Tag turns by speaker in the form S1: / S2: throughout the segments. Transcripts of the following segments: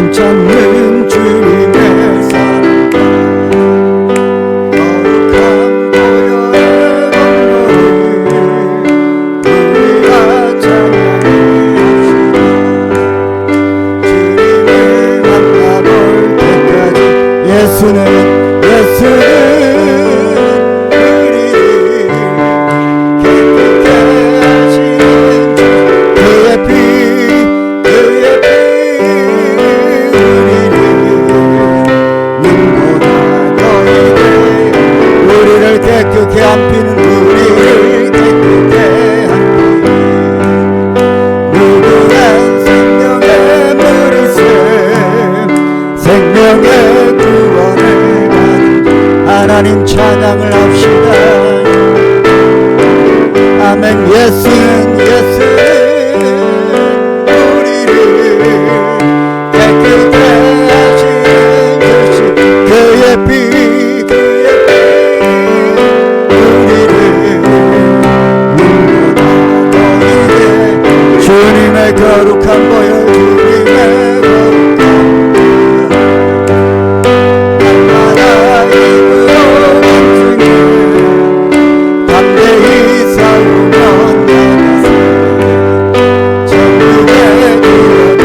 S1: 하나님 찾는 주님의 사랑과 거룩한 보혈의 공로를 우리가 찬양합시다. 주님을 만나볼 때까지 예수는 우리를 깨끗게 하시는 그의 피 우리를 깨끗게 한 피는 우리를 깨끗게 한 피 무궁한 생명의 물이샘 생명의 구원을 받은 하나님 찬양을 합시다. 아멘. 예수는 우리를 깨끗게 하시는 주신 그의 피 주님의 거룩한 보혈 주님의 거룩한 보혈 날마다 입으로 감증해 담대히 살면 나가세 천국에 들어갈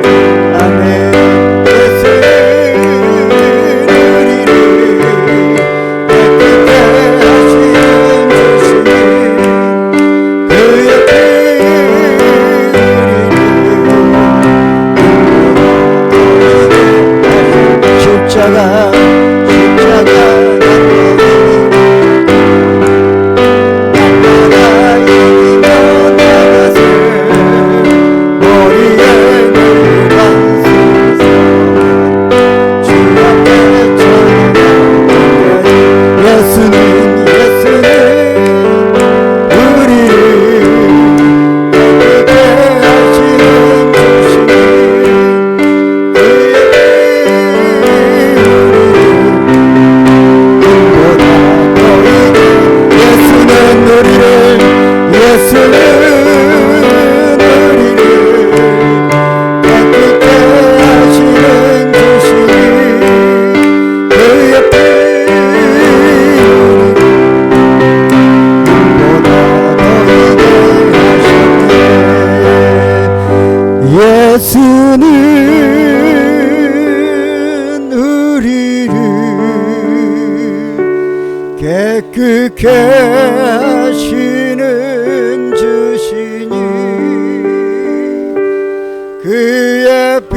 S1: 때 아멘. 예수는 우리를 깨끗게 하시는 주시니 그의 십자가 날마다 이기며 나가세 머리에 물 감싸서 주 앞에 찬양하리. 예수는 우리를 깨끗게 하시는 주시니 예수는 우리를 깨끗게 하시는 주시니 그의 피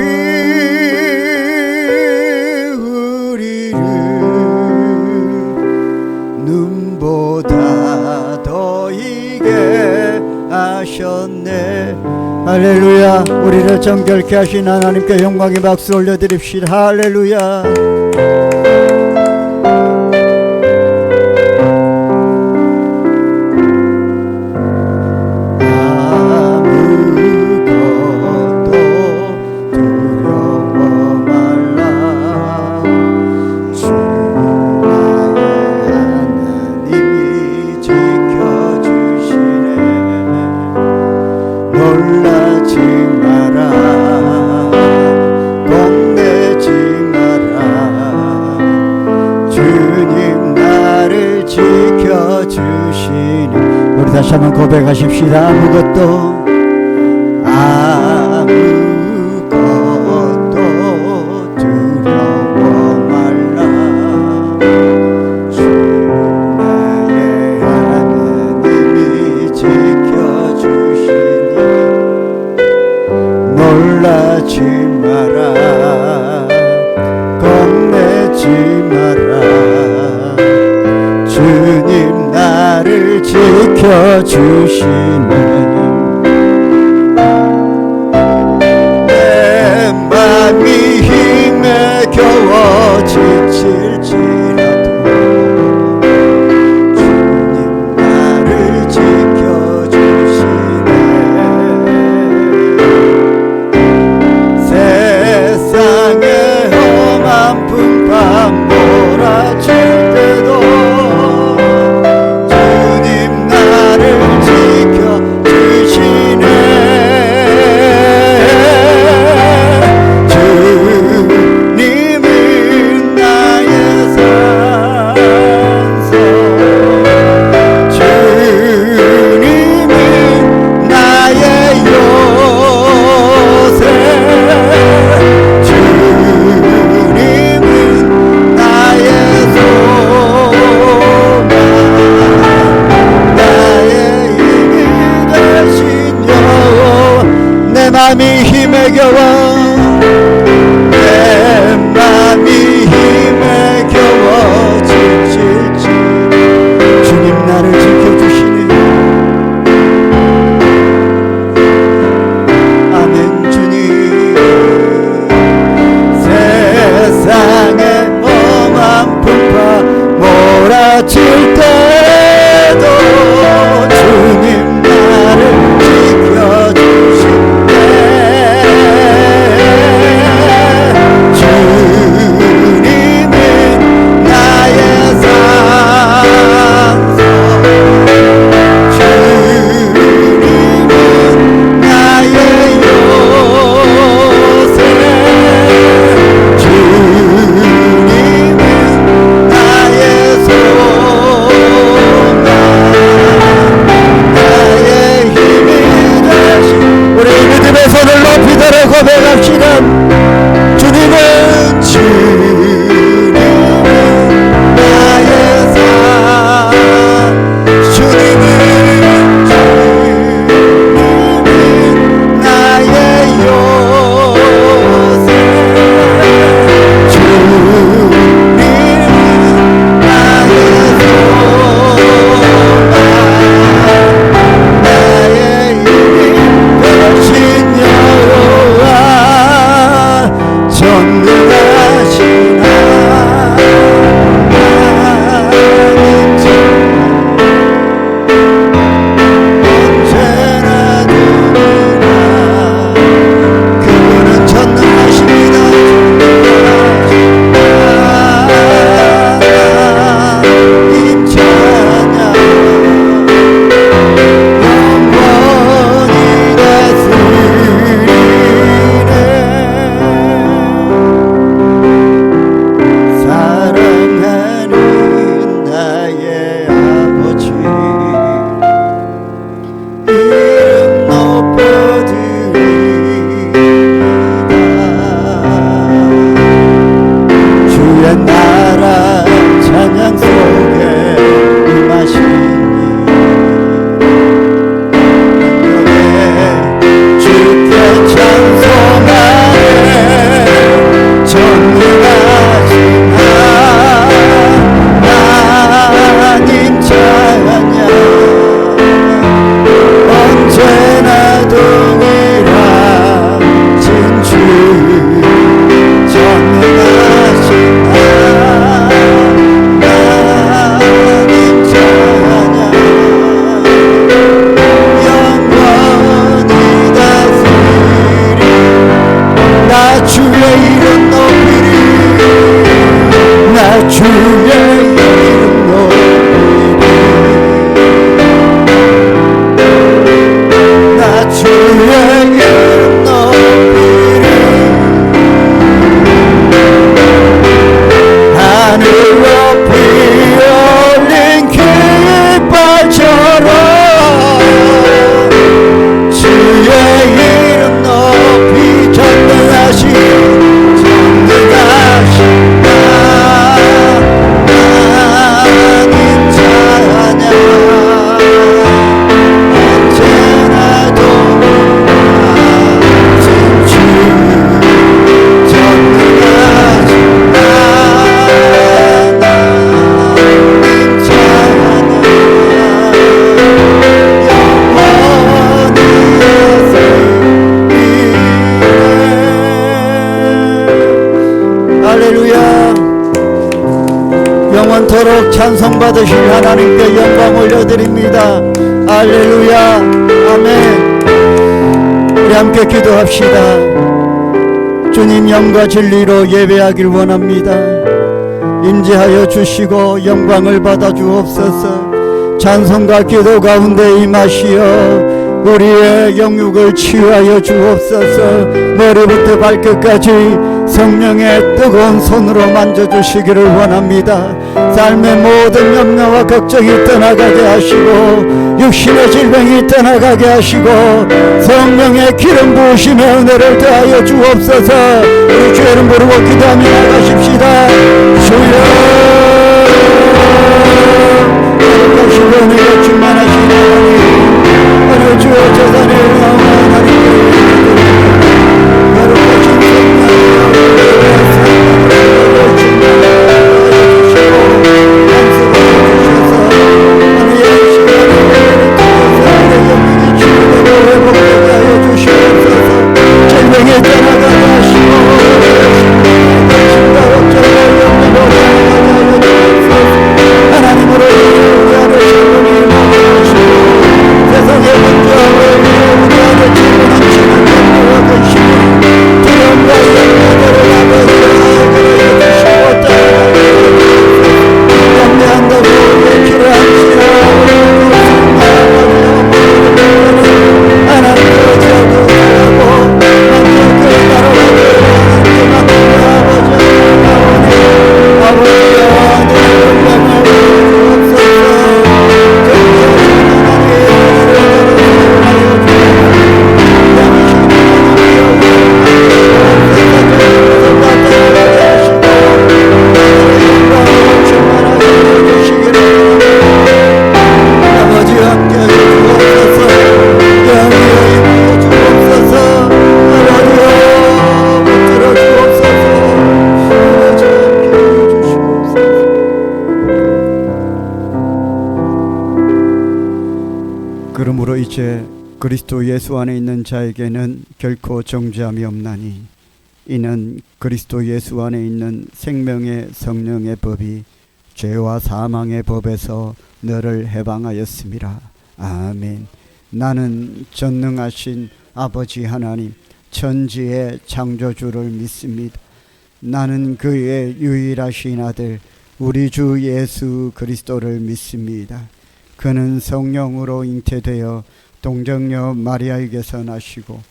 S1: 우리를 눈보다 더 이게 하셨네. 할렐루야. 우리를 정결케 하신 하나님께 영광의 박수 올려드립시다. 할렐루야. 놀라지 마라 겁내지 마라 주님 나를 지켜주시니. 우리 다시 한번 고백하십시다. 아무것도 두려워 말라 주 나의 하나님이 지켜주시니 놀라지 마라 겁내지 마라 주님 나를 지켜주시네. 내 맘이 힘에 겨워 지칠지라도 주님 나를 지켜주시네. 세상의 험한 풍파 몰아칠 때도 주님 나를 지켜주시네. 맘이 힘에 겨워 내 맘이 힘에 겨워 지칠지 주님 나를 지켜주시네. 아멘. 주님 세상에 험한 풍파 몰아칠 때도 주님 나를 지켜주시네. 주님은 나의 산소 주님은 나의 요새 주님은 나의 소망 나의 힘이 되신 우리 믿음의 손을 높이 들어 고백합시다. 주님은 나의 산 주님은 나의 요새 주님은 나의 소망 나의 힘이 되신 여호와 전능하신
S2: 영원토록 찬송받으실 하나님께 영광 올려드립니다. 할렐루야. 아멘. 우리 함께 기도합시다. 주님 영과 진리로 예배하길 원합니다. 임재하여 주시고 영광을 받아 주옵소서. 찬송과 기도 가운데 임하시어 우리의 영육을 치유하여 주옵소서. 머리부터 발끝까지 성령의 뜨거운 손으로 만져주시기를 원합니다. 삶의 모든 염려와 걱정이 떠나가게 하시고 육신의 질병이 떠나가게 하시고 성령의 기름 부으심의 은혜를 더하여 주옵소서. 우리 주 이름 부르고 기도하며 나가십시다. 주여 거룩하시고 은혜가 충만하신 하나님, 우리 주 재단에 나온 하나님께
S1: 그리스도 예수 안에 있는 자에게는 결코 정죄함이 없나니 이는 그리스도 예수 안에 있는 생명의 성령의 법이 죄와 사망의 법에서 너를 해방하였음이라. 아멘. 나는 전능하신 아버지 하나님 천지의 창조주를 믿습니다. 나는 그의 유일하신 아들 우리 주 예수 그리스도를 믿습니다. 그는 성령으로 잉태되어 동정녀 마리아에게서 나시고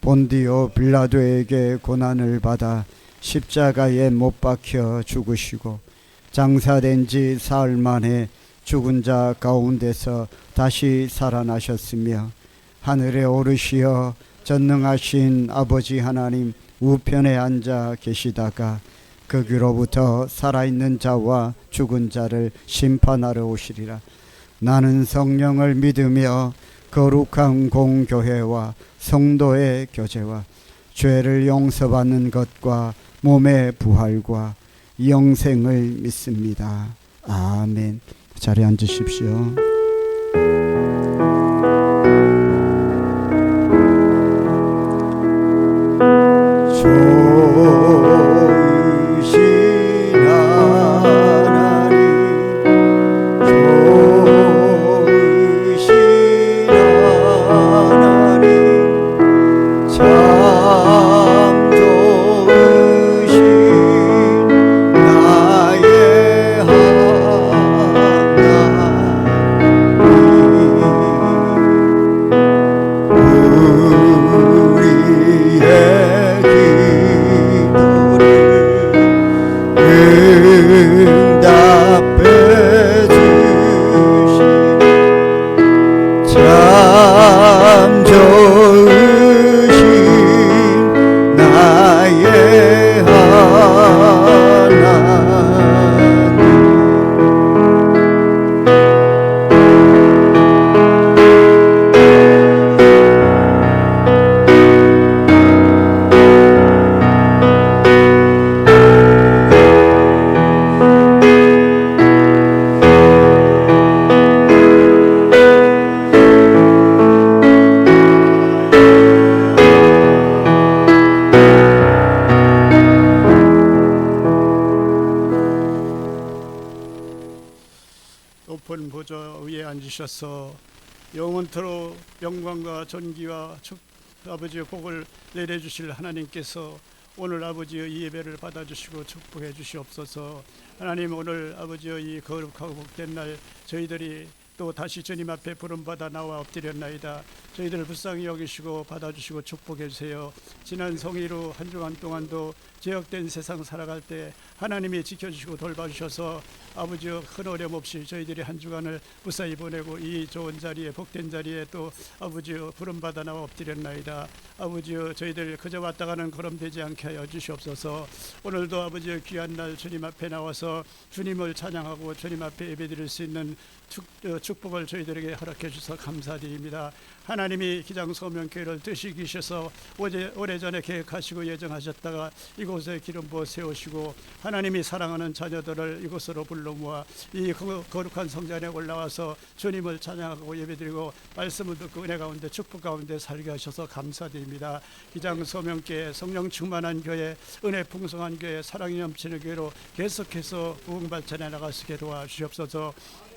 S1: 본디오 빌라도에게 고난을 받아 십자가에 못 박혀 죽으시고 장사된 지 사흘 만에 죽은 자 가운데서 다시 살아나셨으며 하늘에 오르시어 전능하신 아버지 하나님 우편에 앉아 계시다가 거기로부터 살아있는 자와 죽은 자를 심판하러 오시리라. 나는 성령을 믿으며 거룩한 공교회와 성도의 교제와 죄를 용서받는 것과 몸의 부활과 영생을 믿습니다. 아멘. 자리에 앉으십시오. 좋으신 하나님 좋으신 하나님 참 좋으신 나의 하나님 우리의 응답해 주신 참 좋으신 나의 하나님
S3: 높은 보좌 위에 앉으셔서 영원토록 영광과 존귀와 아버지의 복을 내려주실 하나님께서 오늘 아버지의 이 예배를 받아주시고 축복해 주시옵소서. 하나님 오늘 아버지의 이 거룩하고 복된 날 저희들이 또 다시 주님 앞에 부름받아 나와 엎드렸나이다. 저희들을 불쌍히 여기시고 받아주시고 축복해 주세요. 지난 성의로 한 주간 동안도 죄악된 세상 살아갈 때 하나님이 지켜주시고 돌봐주셔서 아버지여 큰 어려움 없이 저희들이 한 주간을 무사히 보내고 이 좋은 자리에 복된 자리에 또 아버지여 부름받아 나와 엎드렸나이다. 아버지여 저희들 그저 왔다 가는 걸음되지 않게 하여 주시옵소서. 오늘도 아버지여 귀한 날 주님 앞에 나와서 주님을 찬양하고 주님 앞에 예배드릴 수 있는 축복을 저희들에게 허락해 주셔서 감사드립니다. 하나님이 기장소명교회를 뜻이 기셔서 오래전에 계획하시고 예정하셨다가 이곳에 기름 부어 세우시고 하나님이 사랑하는 자녀들을 이곳으로 불러 모아 이 거룩한 성전에 올라와서 주님을 찬양하고 예배드리고 말씀을 듣고 은혜 가운데 축복 가운데 살게 하셔서 감사드립니다. 기장소명교회 성령 충만한 교회 은혜 풍성한 교회 사랑이 넘치는 교회로 계속해서 부흥 발전해 나갈 수 있게 도와주시옵소서.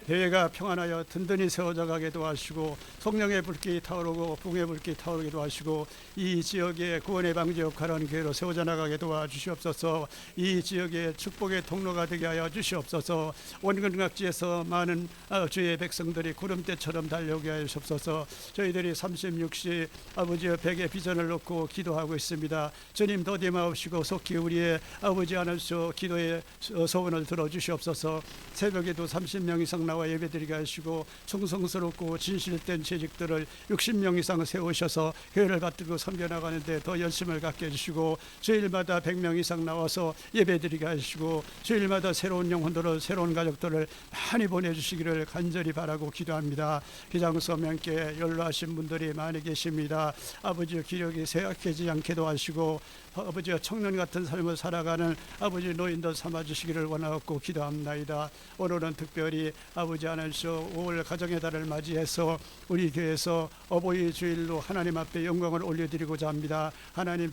S3: 교회가 평안하여 든든히 세워져 가게 도와주시고 성령의 불길이 타오르고 붕의 불길이 타오르게 도와주시고 이 지역의 구원의 방지 역할하는 교회로 세워져 나가게 도와주시옵소서. 이 지역의 축복의 통로가 되게 하여 주시옵소서. 원근각지에서 많은 주의 백성들이 구름대처럼 달려오게 하여 주시옵소서. 저희들이 30, 60 아버지의 100의 비전을 놓고 기도하고 있습니다. 주님 더디마옵시고 속히 우리의 아버지 하늘수 기도의 소원을 들어주시옵소서. 새벽에도 30명 이상 나와 예배드리게 하시고 충성스럽고 진실된 재직들을 60명 이상 세우셔서 교회를 받들고 섬겨나가는데 더 열심을 갖게 해주시고 주일마다 100명 이상 나와서 예배드리게 하시고 주일마다 새로운 영혼들을 새로운 가족들을 많이 보내주시기를 간절히 바라고 기도합니다. 기장소명교회 연로하신 분들이 많이 계십니다. 아버지의 기력이 쇠약해지지 않게 도와주시고 아버지와 청년 같은 삶을 살아가는 아버지 노인들 삼아주시기를 원하옵고 기도합나이다. 오늘은 특별히 아버지 하나님께서 5월 가정의 달을 맞이해서 우리 교회에서 어버이 주일로 하나님 앞에 영광을 올려드리고자 합니다. 하나님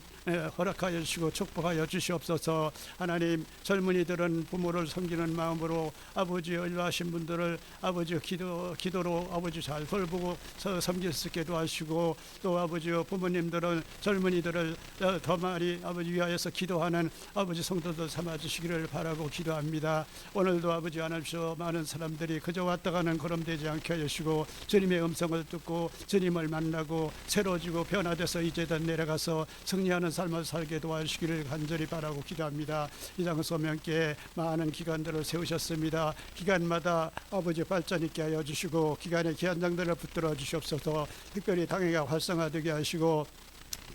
S3: 허락하여 주시고 축복하여 주시옵소서. 하나님 젊은이들은 부모를 섬기는 마음으로 아버지 연로하신 분들을 아버지 기도로 아버지 잘 돌보고 섬길 수 있게 도와주시고, 또 아버지 부모님들은 젊은이들을 더 많이 아버지 위하여서 기도하는 아버지 성도들 삼아주시기를 바라고 기도합니다. 오늘도 아버지 하나님께서 많은 사람들이 그저 왔다 가는 걸음되지 않게 하시고 주님의 음성을 듣고 주님을 만나고 새로워지고 변화돼서 이제든 내려가서 승리하는 삶을 살게 도와주시기를 간절히 바라고 기도합니다. 이장 소명께 많은 기관들을 세우셨습니다. 기관마다 아버지 발전 있게 하여 주시고 기관의 기관장들을 붙들어 주시옵소서. 특별히 당회가 활성화되게 하시고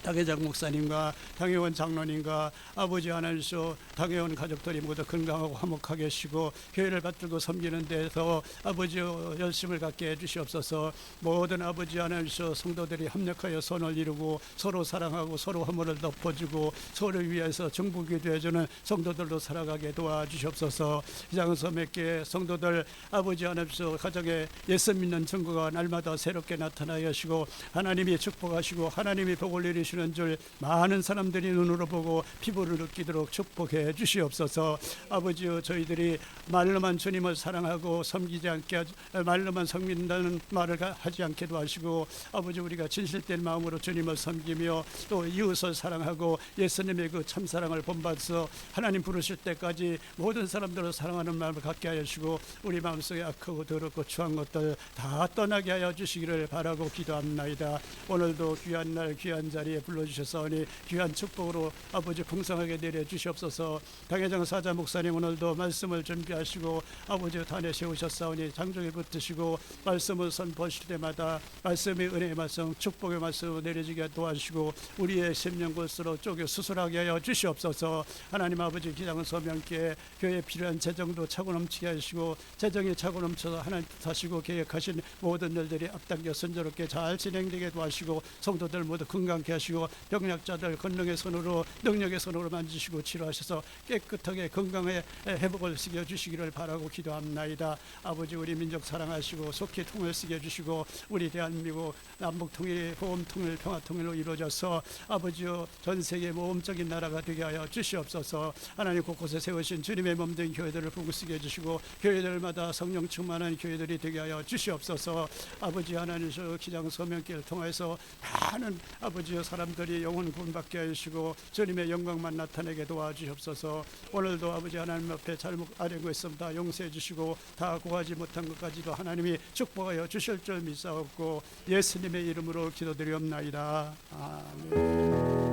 S3: 당회장 목사님과 당회원 장로님과 아버지 하나님께서 당회원 가족들이 모두 건강하고 화목하게 하시고 교회를 받들고 섬기는 데서 아버지 열심을 갖게 해주시옵소서. 모든 아버지 하나님께서 성도들이 협력하여 선을 이루고 서로 사랑하고 서로 허물을 덮어주고 서로를 위해서 정복이 되어주는 성도들로 살아가게 도와주시옵소서. 이장서맥계 성도들 아버지 하나님께서 가정에 예수 믿는 증거가 날마다 새롭게 나타나게 하시고 하나님이 축복하시고 하나님이 복을 내리시는 줄 많은 사람들이 눈으로 보고 피부를 느끼도록 축복해 주시옵소서. 아버지여, 저희들이 말로만 주님을 사랑하고 섬기지 않게 말로만 섬긴다는 말을 하지 않게도 하시고 아버지 우리가 진실된 마음으로 주님을 섬기며 또 이웃을 사랑하고 예수님의 그 참사랑을 본받아서 하나님 부르실 때까지 모든 사람들을 사랑하는 마음을 갖게 하여 주시고 우리 마음속에 악하고 더럽고 추한 것들 다 떠나게 하여 주시기를 바라고 기도합나이다. 오늘도 귀한 날 귀한 자리에 불러주셨사오니 귀한 축복으로 아버지 풍성하게 내려주시옵소서. 당회장 사자 목사님 오늘도 말씀을 준비하시고 아버지 단에 세우셨사오니 장종에 붙으시고 말씀을 선포하실 때마다 말씀의 은혜의 말씀 축복의 말씀을 내려지게 도와주시고 우리의 심령골수로 쪼개 수술하게 하여 주시옵소서. 하나님 아버지 기장은 소명께 교회에 필요한 재정도 차고 넘치게 하시고 재정이 차고 넘쳐서 하나님 뜻하시고 계획하신 모든 일들이 앞당겨 순조롭게 잘 진행되게 도와주시고 성도들 모두 건강케 하시고 병약자들 권능의 손으로 능력의 손으로 만지시고 치료하셔서 깨끗하게 건강에 회복을 시켜 주시기를 바라고 기도합나이다. 아버지 우리 민족 사랑하시고 속히 통일시켜 주시고 우리 대한민국 남북통일 보험통일 평화통일로 이루어져서 아버지여 전 세계 모험적인 나라가 되게 하여 주시옵소서. 하나님 곳곳에 세우신 주님의 몸된 교회들을 부구시게 해주시고 교회들마다 성령 충만한 교회들이 되게 하여 주시옵소서. 아버지 하나님 저 기장 소명길을 통해서 많은 아버지여 사람들이 영혼 구원받게 하시고 주님의 영광만 나타내게 도와주시옵소서. 오늘도 아버지 하나님 앞에 잘못 아뢰고 있습니다. 용서해 주시고 다 구하지 못한 것까지도 하나님이 축복하여 주실 줄 믿사옵고 예수님의 이름으로 기도드리옵나이다. 아멘.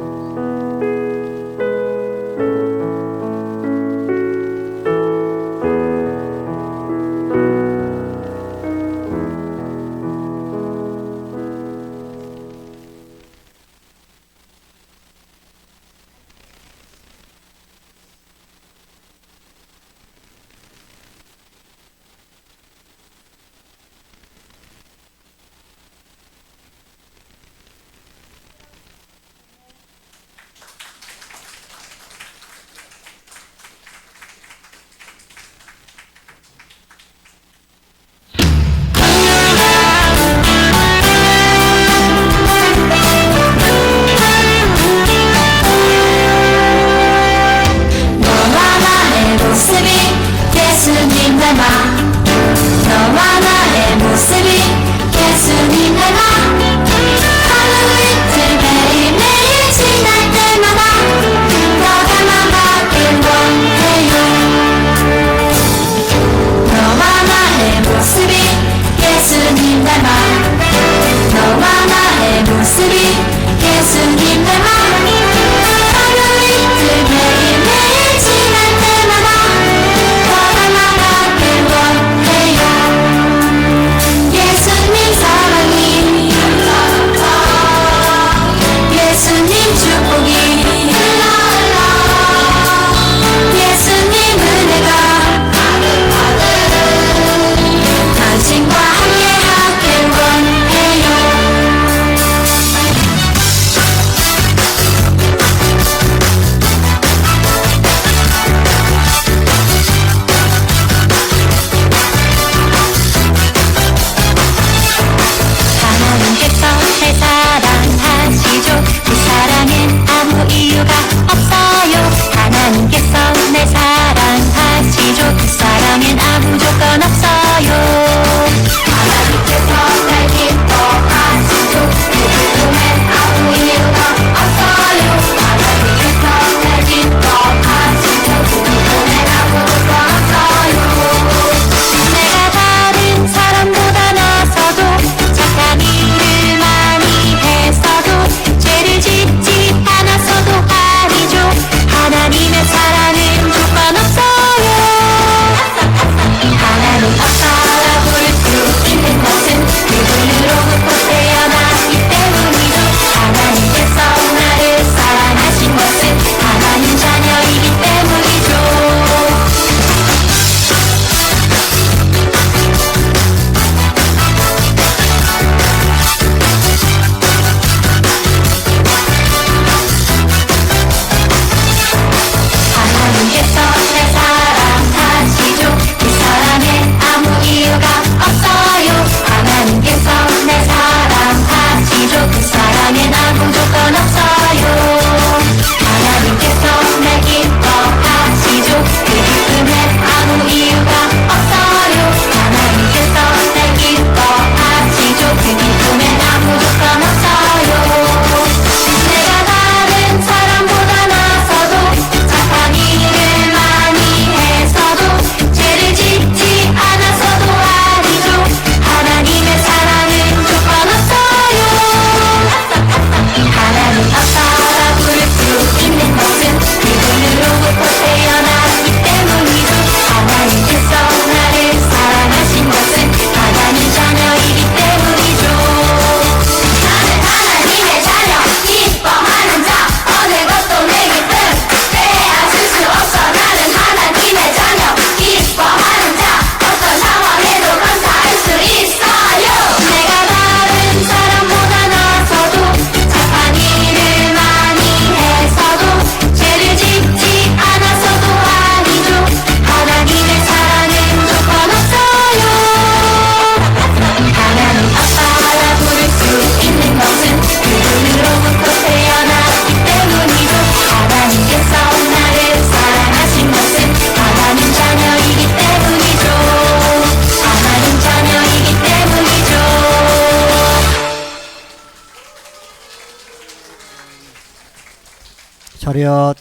S1: 차렷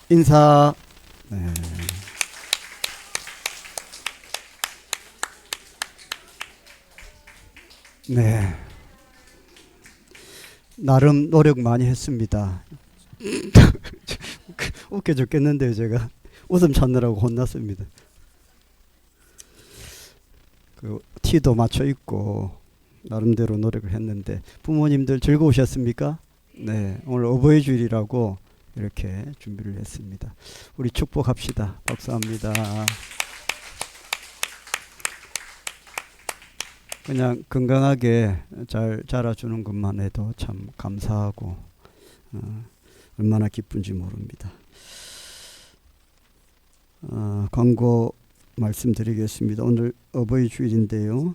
S1: 인사. 네. 네. 나름 노력 많이 했습니다. 웃겨 죽겠는데요, 제가. 웃음 찾느라고 혼났습니다. 티도 맞춰 입고 나름대로 노력을 했는데 부모님들 즐거우셨습니까? 네, 오늘 어버이 주일이라고 이렇게 준비를 했습니다. 우리 축복합시다. 박수합니다. 그냥 건강하게 잘 자라주는 것만 해도 참 감사하고 얼마나 기쁜지 모릅니다. 광고 말씀드리겠습니다. 오늘 어버이 주일인데요.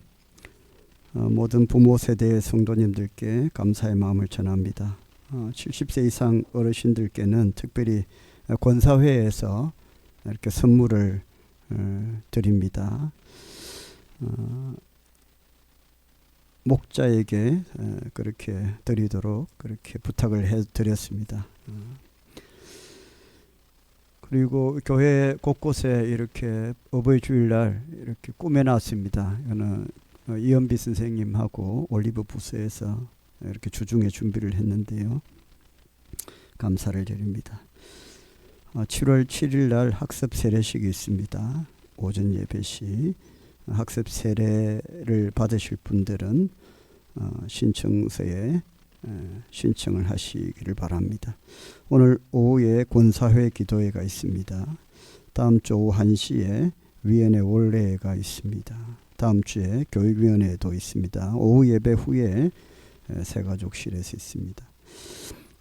S1: 모든 부모 세대의 성도님들께 감사의 마음을 전합니다. 70세 이상 어르신들께는 특별히 권사회에서 이렇게 선물을 드립니다. 목자에게 그렇게 드리도록 그렇게 부탁을 해드렸습니다. 그리고 교회 곳곳에 이렇게 어버이 주일날 이렇게 꾸며놨습니다. 이거는 이연비 선생님하고 올리브 부스에서 이렇게 주중에 준비를 했는데요. 감사를 드립니다. 7월 7일 날 학습 세례식이 있습니다. 오전 예배시. 학습 세례를 받으실 분들은 신청서에 신청을 하시기를 바랍니다. 오늘 오후에 권사회 기도회가 있습니다. 다음 주 오후 1시에 위원회 원례회가 있습니다. 다음 주에 교육위원회도 있습니다. 오후 예배 후에 새가족실에서 있습니다.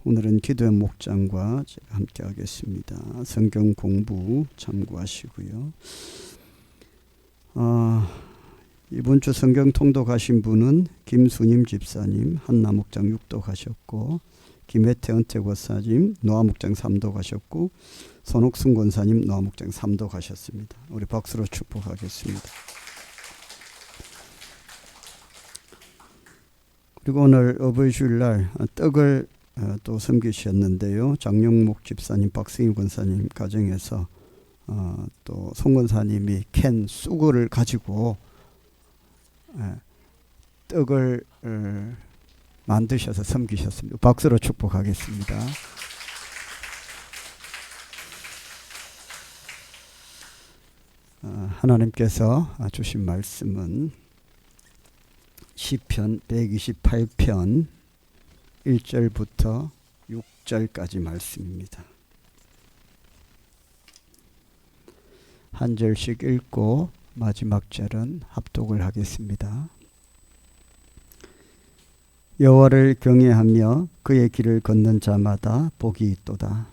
S1: 오늘은 기도의 목장과 제가 함께 하겠습니다. 성경 공부 참고하시고요. 이번 주 성경 통독 가신 분은 김수님 집사님 한나목장 6도 가셨고, 김혜태 은퇴 권사님 노아목장 3도 가셨고, 손옥순 권사님 노아목장 3도 가셨습니다. 우리 박수로 축복하겠습니다. 그리고 오늘 어버이 주일날 떡을 또 섬기셨는데요. 장영목 집사님, 박승희 권사님 가정에서 또 송 권사님이 캔 쑥을 가지고 떡을 만드셔서 섬기셨습니다. 박수로 축복하겠습니다. 하나님께서 주신 말씀은 시편 128편 1절부터 6절까지 말씀입니다. 한 절씩 읽고 마지막 절은 합독을 하겠습니다. 여호와를 경외하며 그의 길을 걷는 자마다 복이 있도다.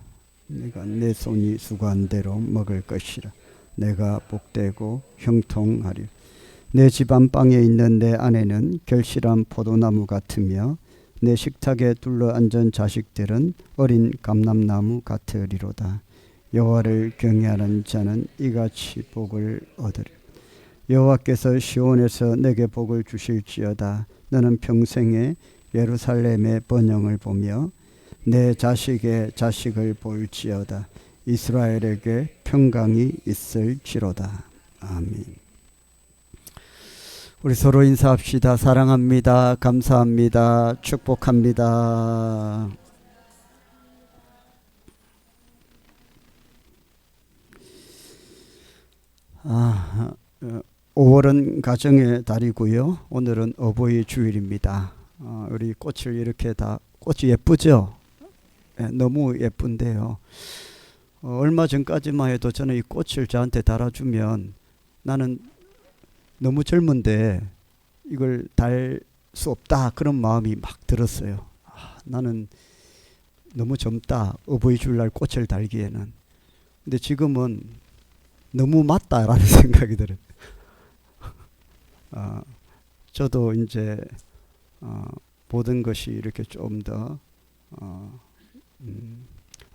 S1: 내가 내 손이 수고한 대로 먹을 것이라. 내가 복되고 형통하리. 내 집 안방에 있는 내 아내는 결실한 포도나무 같으며 내 식탁에 둘러앉은 자식들은 어린 감람나무 같으리로다. 여호와를 경외하는 자는 이같이 복을 얻으리. 여호와께서 시온에서 내게 복을 주실지어다. 너는 평생에 예루살렘의 번영을 보며 내 자식의 자식을 볼지어다. 이스라엘에게 평강이 있을지로다. 아멘. 우리 서로 인사합시다. 사랑합니다. 감사합니다. 축복합니다. 5월은 가정의 달이고요. 오늘은 어버이 주일입니다. 우리 꽃을 이렇게 다, 꽃이 예쁘죠? 너무 예쁜데요. 얼마 전까지만 해도 저는 이 꽃을 저한테 달아주면 나는 너무 젊은데 이걸 달 수 없다, 그런 마음이 막 들었어요. 나는 너무 젊다, 어버이 주일날 꽃을 달기에는. 근데 지금은 너무 맞다라는 생각이 들어요. 저도 이제 모든 것이 이렇게 좀 더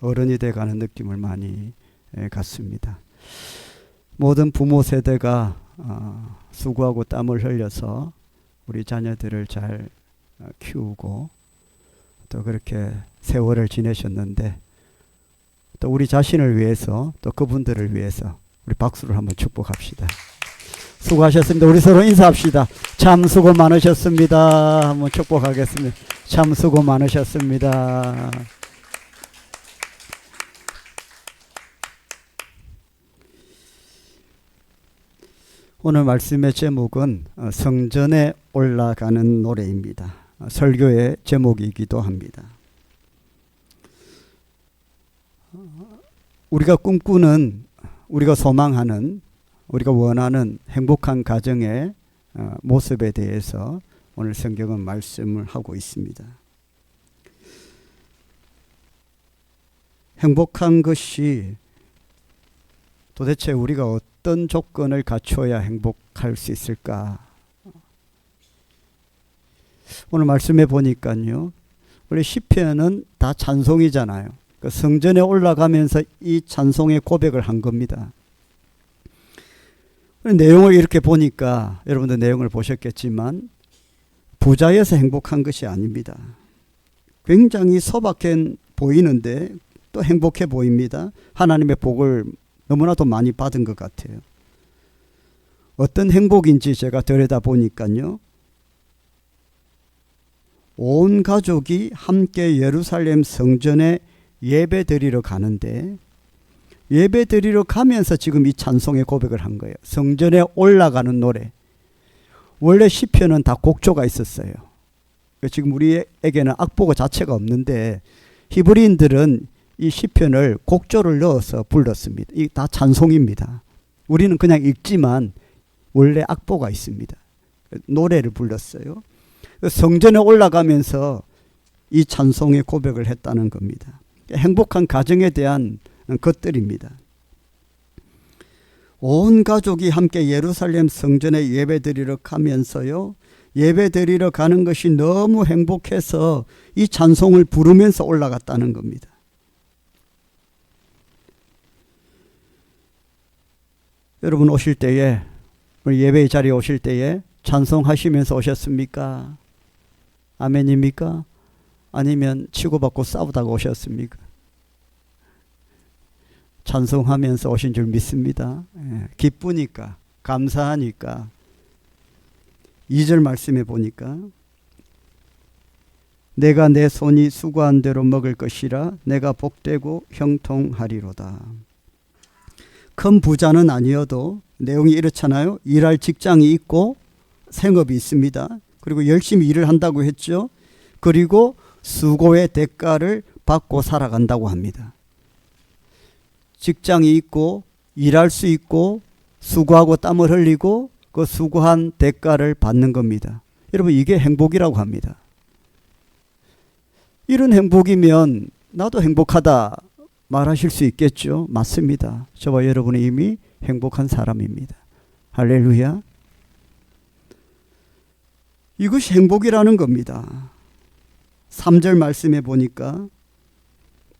S1: 어른이 돼가는 느낌을 많이 갖습니다. 모든 부모 세대가 수고하고 땀을 흘려서 우리 자녀들을 잘 키우고 또 그렇게 세월을 지내셨는데 또 우리 자신을 위해서 또 그분들을 위해서 우리 박수를 한번 축복합시다. 수고하셨습니다. 우리 서로 인사합시다. 참 수고 많으셨습니다. 한번 축복하겠습니다. 참 수고 많으셨습니다. 오늘 말씀의 제목은 성전에 올라가는 노래입니다. 설교의 제목이기도 합니다. 우리가 꿈꾸는, 우리가 소망하는, 우리가 원하는 행복한 가정의 모습에 대해서 오늘 성경은 말씀을 하고 있습니다. 행복한 것이 도대체 우리가 어떤 조건을 갖춰야 행복할 수 있을까? 오늘 말씀해 보니까요, 원래 시편은 다 찬송이잖아요. 그 성전에 올라가면서 이 찬송의 고백을 한 겁니다. 내용을 이렇게 보니까 여러분들 내용을 보셨겠지만 부자여서 행복한 것이 아닙니다. 굉장히 소박해 보이는데 또 행복해 보입니다. 하나님의 복을 너무나도 많이 받은 것 같아요. 어떤 행복인지 제가 들여다보니까요, 온 가족이 함께 예루살렘 성전에 예배 드리러 가는데, 예배 드리러 가면서 지금 이 찬송의 고백을 한 거예요. 성전에 올라가는 노래. 원래 시편은 다 곡조가 있었어요. 지금 우리에게는 악보가 자체가 없는데 히브리인들은 이 시편을 곡조를 넣어서 불렀습니다. 이 다 찬송입니다. 우리는 그냥 읽지만 원래 악보가 있습니다. 노래를 불렀어요. 성전에 올라가면서 이 찬송의 고백을 했다는 겁니다. 행복한 가정에 대한 것들입니다. 온 가족이 함께 예루살렘 성전에 예배드리러 가면서요, 예배드리러 가는 것이 너무 행복해서 이 찬송을 부르면서 올라갔다는 겁니다. 여러분 오실 때에, 예배의 자리에 오실 때에 찬송하시면서 오셨습니까? 아멘입니까? 아니면 치고받고 싸우다가 오셨습니까? 찬송하면서 오신 줄 믿습니다. 기쁘니까, 감사하니까. 2절 말씀해 보니까 내가 내 손이 수고한 대로 먹을 것이라 내가 복되고 형통하리로다. 큰 부자는 아니어도 내용이 이렇잖아요. 일할 직장이 있고 생업이 있습니다. 그리고 열심히 일을 한다고 했죠. 그리고 수고의 대가를 받고 살아간다고 합니다. 직장이 있고 일할 수 있고 수고하고 땀을 흘리고 그 수고한 대가를 받는 겁니다. 여러분 이게 행복이라고 합니다. 이런 행복이면 나도 행복하다 말하실 수 있겠죠. 맞습니다. 저와 여러분은 이미 행복한 사람입니다. 할렐루야. 이것이 행복이라는 겁니다. 3절 말씀해 보니까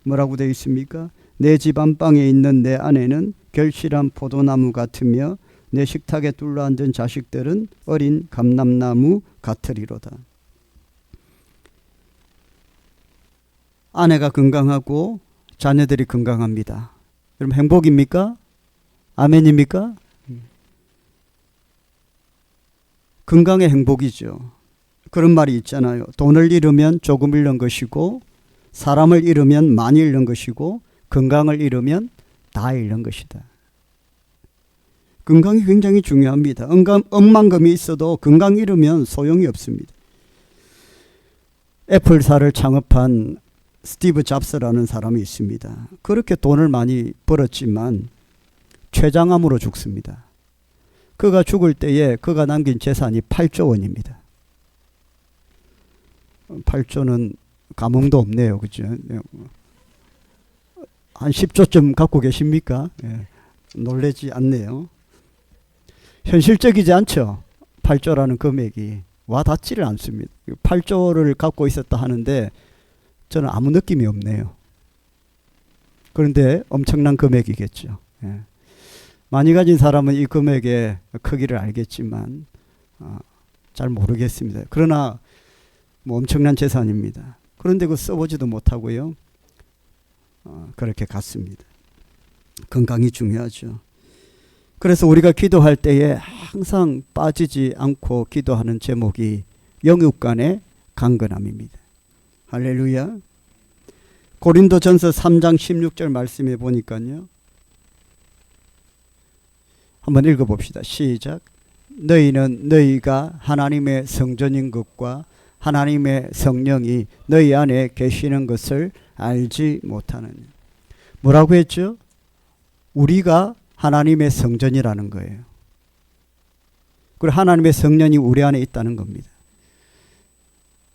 S1: 뭐라고 되어 있습니까? 내 집 안방에 있는 내 아내는 결실한 포도나무 같으며 내 식탁에 둘러앉은 자식들은 어린 감람나무 같으리로다. 아내가 건강하고 자녀들이 건강합니다. 여러분 행복입니까? 아멘입니까? 건강의 행복이죠. 그런 말이 있잖아요. 돈을 잃으면 조금 잃는 것이고 사람을 잃으면 많이 잃는 것이고 건강을 잃으면 다 잃는 것이다. 건강이 굉장히 중요합니다. 억만금이 있어도 건강 잃으면 소용이 없습니다. 애플사를 창업한 스티브 잡스라는 사람이 있습니다. 그렇게 돈을 많이 벌었지만 췌장암으로 죽습니다. 그가 죽을 때에 그가 남긴 재산이 8조 원입니다. 8조는 감흥도 없네요. 그죠? 한 10조쯤 갖고 계십니까? 놀라지 않네요. 현실적이지 않죠? 8조라는 금액이 와닿지를 않습니다. 8조를 갖고 있었다 하는데 저는 아무 느낌이 없네요. 그런데 엄청난 금액이겠죠. 많이 가진 사람은 이 금액의 크기를 알겠지만 잘 모르겠습니다. 그러나 뭐 엄청난 재산입니다. 그런데 그 써보지도 못하고요. 그렇게 갔습니다. 건강이 중요하죠. 그래서 우리가 기도할 때에 항상 빠지지 않고 기도하는 제목이 영육 간의 강건함입니다. 할렐루야. 고린도전서 3장 16절 말씀해 보니까요. 한번 읽어봅시다. 시작. 너희는 너희가 하나님의 성전인 것과 하나님의 성령이 너희 안에 계시는 것을 알지 못하느냐. 뭐라고 했죠? 우리가 하나님의 성전이라는 거예요. 그리고 하나님의 성령이 우리 안에 있다는 겁니다.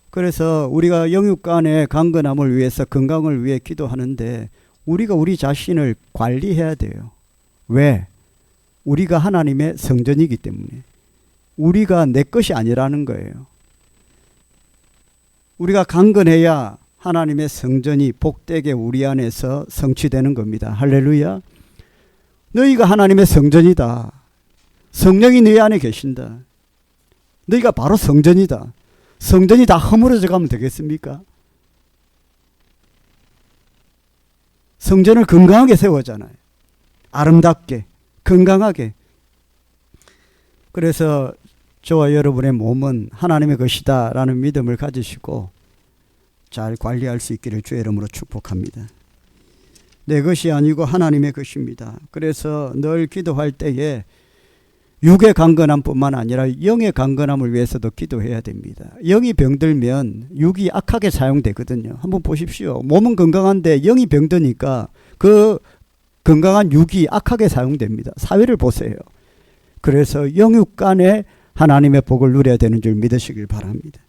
S1: 그래서 우리가 영육 간의 강건함을 위해서, 건강을 위해 기도하는데 우리가 우리 자신을 관리해야 돼요. 왜? 우리가 하나님의 성전이기 때문에. 우리가 내 것이 아니라는 거예요. 우리가 강건해야 하나님의 성전이 복되게 우리 안에서 성취되는 겁니다. 할렐루야. 너희가 하나님의 성전이다. 성령이 너희 안에 계신다. 너희가 바로 성전이다. 성전이 다 허물어져 가면 되겠습니까? 성전을 건강하게 세우잖아요. 아름답게, 건강하게. 그래서 저와 여러분의 몸은 하나님의 것이다 라는 믿음을 가지시고 잘 관리할 수 있기를 주의 이름으로 축복합니다. 내 것이 아니고 하나님의 것입니다. 그래서 늘 기도할 때에 육의 강건함뿐만 아니라 영의 강건함을 위해서도 기도해야 됩니다. 영이 병들면 육이 악하게 사용되거든요. 한번 보십시오. 몸은 건강한데 영이 병드니까 그 건강한 육이 악하게 사용됩니다. 사회를 보세요. 그래서 영육 간에 하나님의 복을 누려야 되는 줄 믿으시길 바랍니다.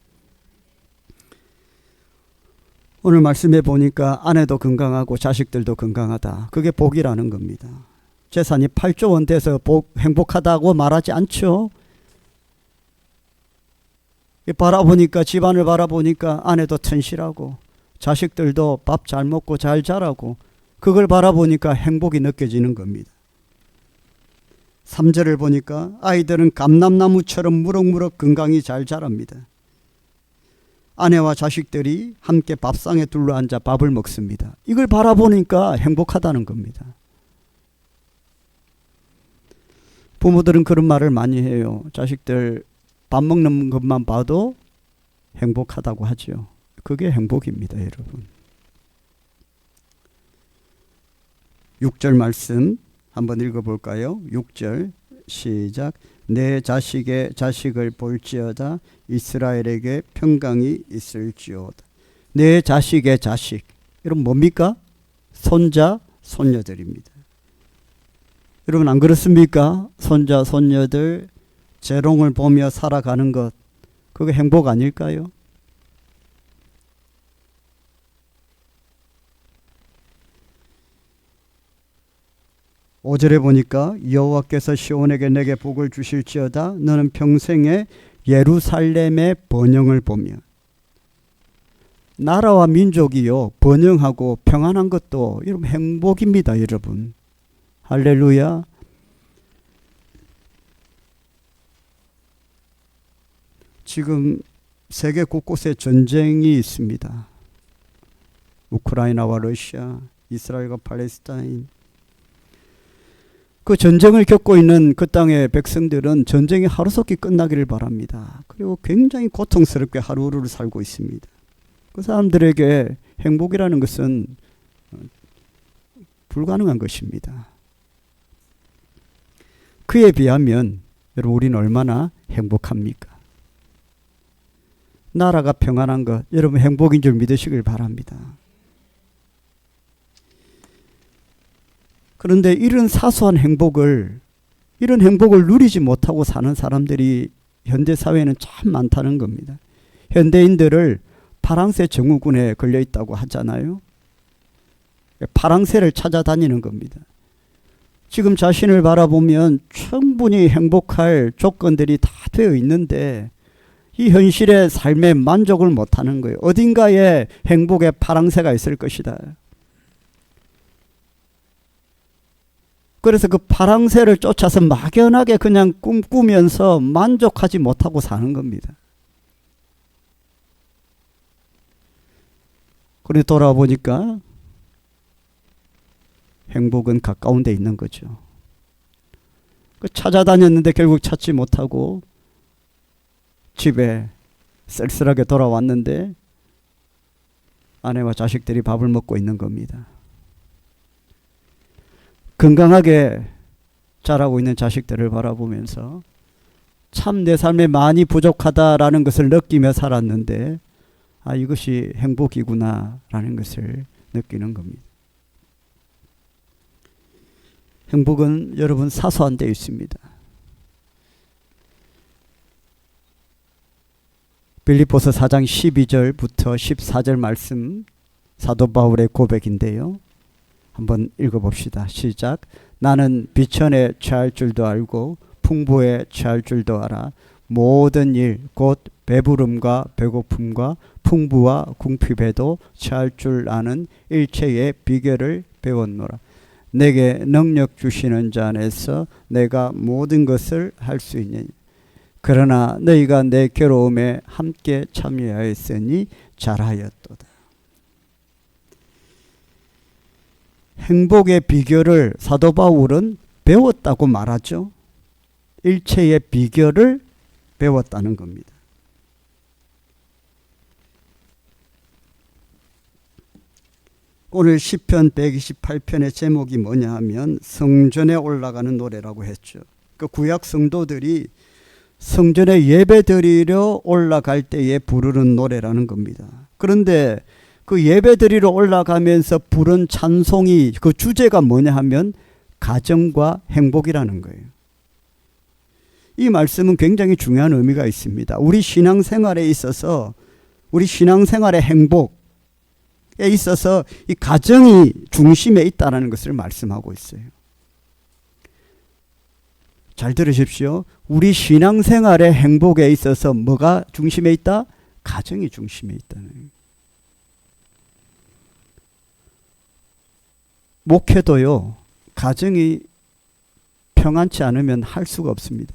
S1: 오늘 말씀해 보니까 아내도 건강하고 자식들도 건강하다. 그게 복이라는 겁니다. 재산이 8조 원 돼서 행복하다고 말하지 않죠. 바라보니까, 집안을 바라보니까 아내도 튼실하고 자식들도 밥 잘 먹고 잘 자라고, 그걸 바라보니까 행복이 느껴지는 겁니다. 3절을 보니까 아이들은 감람나무처럼 무럭무럭 건강히 잘 자랍니다. 아내와 자식들이 함께 밥상에 둘러앉아 밥을 먹습니다. 이걸 바라보니까 행복하다는 겁니다. 부모들은 그런 말을 많이 해요. 자식들 밥 먹는 것만 봐도 행복하다고 하죠. 그게 행복입니다, 여러분. 6절 말씀 한번 읽어볼까요? 6절 시작. 내 자식의 자식을 볼지어다 이스라엘에게 평강이 있을지어다. 내 자식의 자식. 여러분 뭡니까? 손자, 손녀들입니다. 여러분 안 그렇습니까? 손자, 손녀들 재롱을 보며 살아가는 것, 그게 행복 아닐까요? 오절에 보니까 여호와께서 시온에게 내게 복을 주실지어다. 너는 평생에 예루살렘의 번영을 보며. 나라와 민족이요 번영하고 평안한 것도 여러분 행복입니다, 여러분. 할렐루야. 지금 세계 곳곳에 전쟁이 있습니다. 우크라이나와 러시아, 이스라엘과 팔레스타인. 그 전쟁을 겪고 있는 그 땅의 백성들은 전쟁이 하루속히 끝나기를 바랍니다. 그리고 굉장히 고통스럽게 하루하루를 살고 있습니다. 그 사람들에게 행복이라는 것은 불가능한 것입니다. 그에 비하면 여러분 우리는 얼마나 행복합니까? 나라가 평안한 것, 여러분 행복인 줄 믿으시길 바랍니다. 그런데 이런 사소한 행복을, 이런 행복을 누리지 못하고 사는 사람들이 현대사회에는 참 많다는 겁니다. 현대인들을 파랑새 증후군에 걸려 있다고 하잖아요. 파랑새를 찾아다니는 겁니다. 지금 자신을 바라보면 충분히 행복할 조건들이 다 되어 있는데 이 현실의 삶에 만족을 못하는 거예요. 어딘가에 행복의 파랑새가 있을 것이다. 그래서 그 파랑새를 쫓아서 막연하게 그냥 꿈꾸면서 만족하지 못하고 사는 겁니다. 그런데 돌아보니까 행복은 가까운 데 있는 거죠. 찾아다녔는데 결국 찾지 못하고 집에 쓸쓸하게 돌아왔는데 아내와 자식들이 밥을 먹고 있는 겁니다. 건강하게 자라고 있는 자식들을 바라보면서 참 내 삶에 많이 부족하다라는 것을 느끼며 살았는데 이것이 행복이구나 라는 것을 느끼는 겁니다. 행복은 여러분 사소한 데 있습니다. 빌립보서 4장 12절부터 14절 말씀 사도 바울의 고백인데요. 한번 읽어봅시다. 시작. 나는 비천에 처할 줄도 알고 풍부에 처할 줄도 알아. 모든 일 곧 배부름과 배고픔과 풍부와 궁핍에도 처할 줄 아는 일체의 비결을 배웠노라. 내게 능력 주시는 자 안에서 내가 모든 것을 할 수 있느니. 그러나 너희가 내 괴로움에 함께 참여하였으니 잘하였도다. 행복의 비결을 사도 바울은 배웠다고 말하죠. 일체의 비결을 배웠다는 겁니다. 오늘 시편 128편의 제목이 뭐냐 하면 성전에 올라가는 노래라고 했죠. 그 구약 성도들이 성전에 예배 드리러 올라갈 때에 부르는 노래라는 겁니다. 그런데 그 예배 드리러 올라가면서 부른 찬송이 그 주제가 뭐냐 하면 가정과 행복이라는 거예요. 이 말씀은 굉장히 중요한 의미가 있습니다. 우리 신앙생활에 있어서 우리 신앙생활의 행복에 있어서 이 가정이 중심에 있다는 것을 말씀하고 있어요. 잘 들으십시오. 우리 신앙생활의 행복에 있어서 뭐가 중심에 있다? 가정이 중심에 있다는 거예요. 목회도요, 가정이 평안치 않으면 할 수가 없습니다.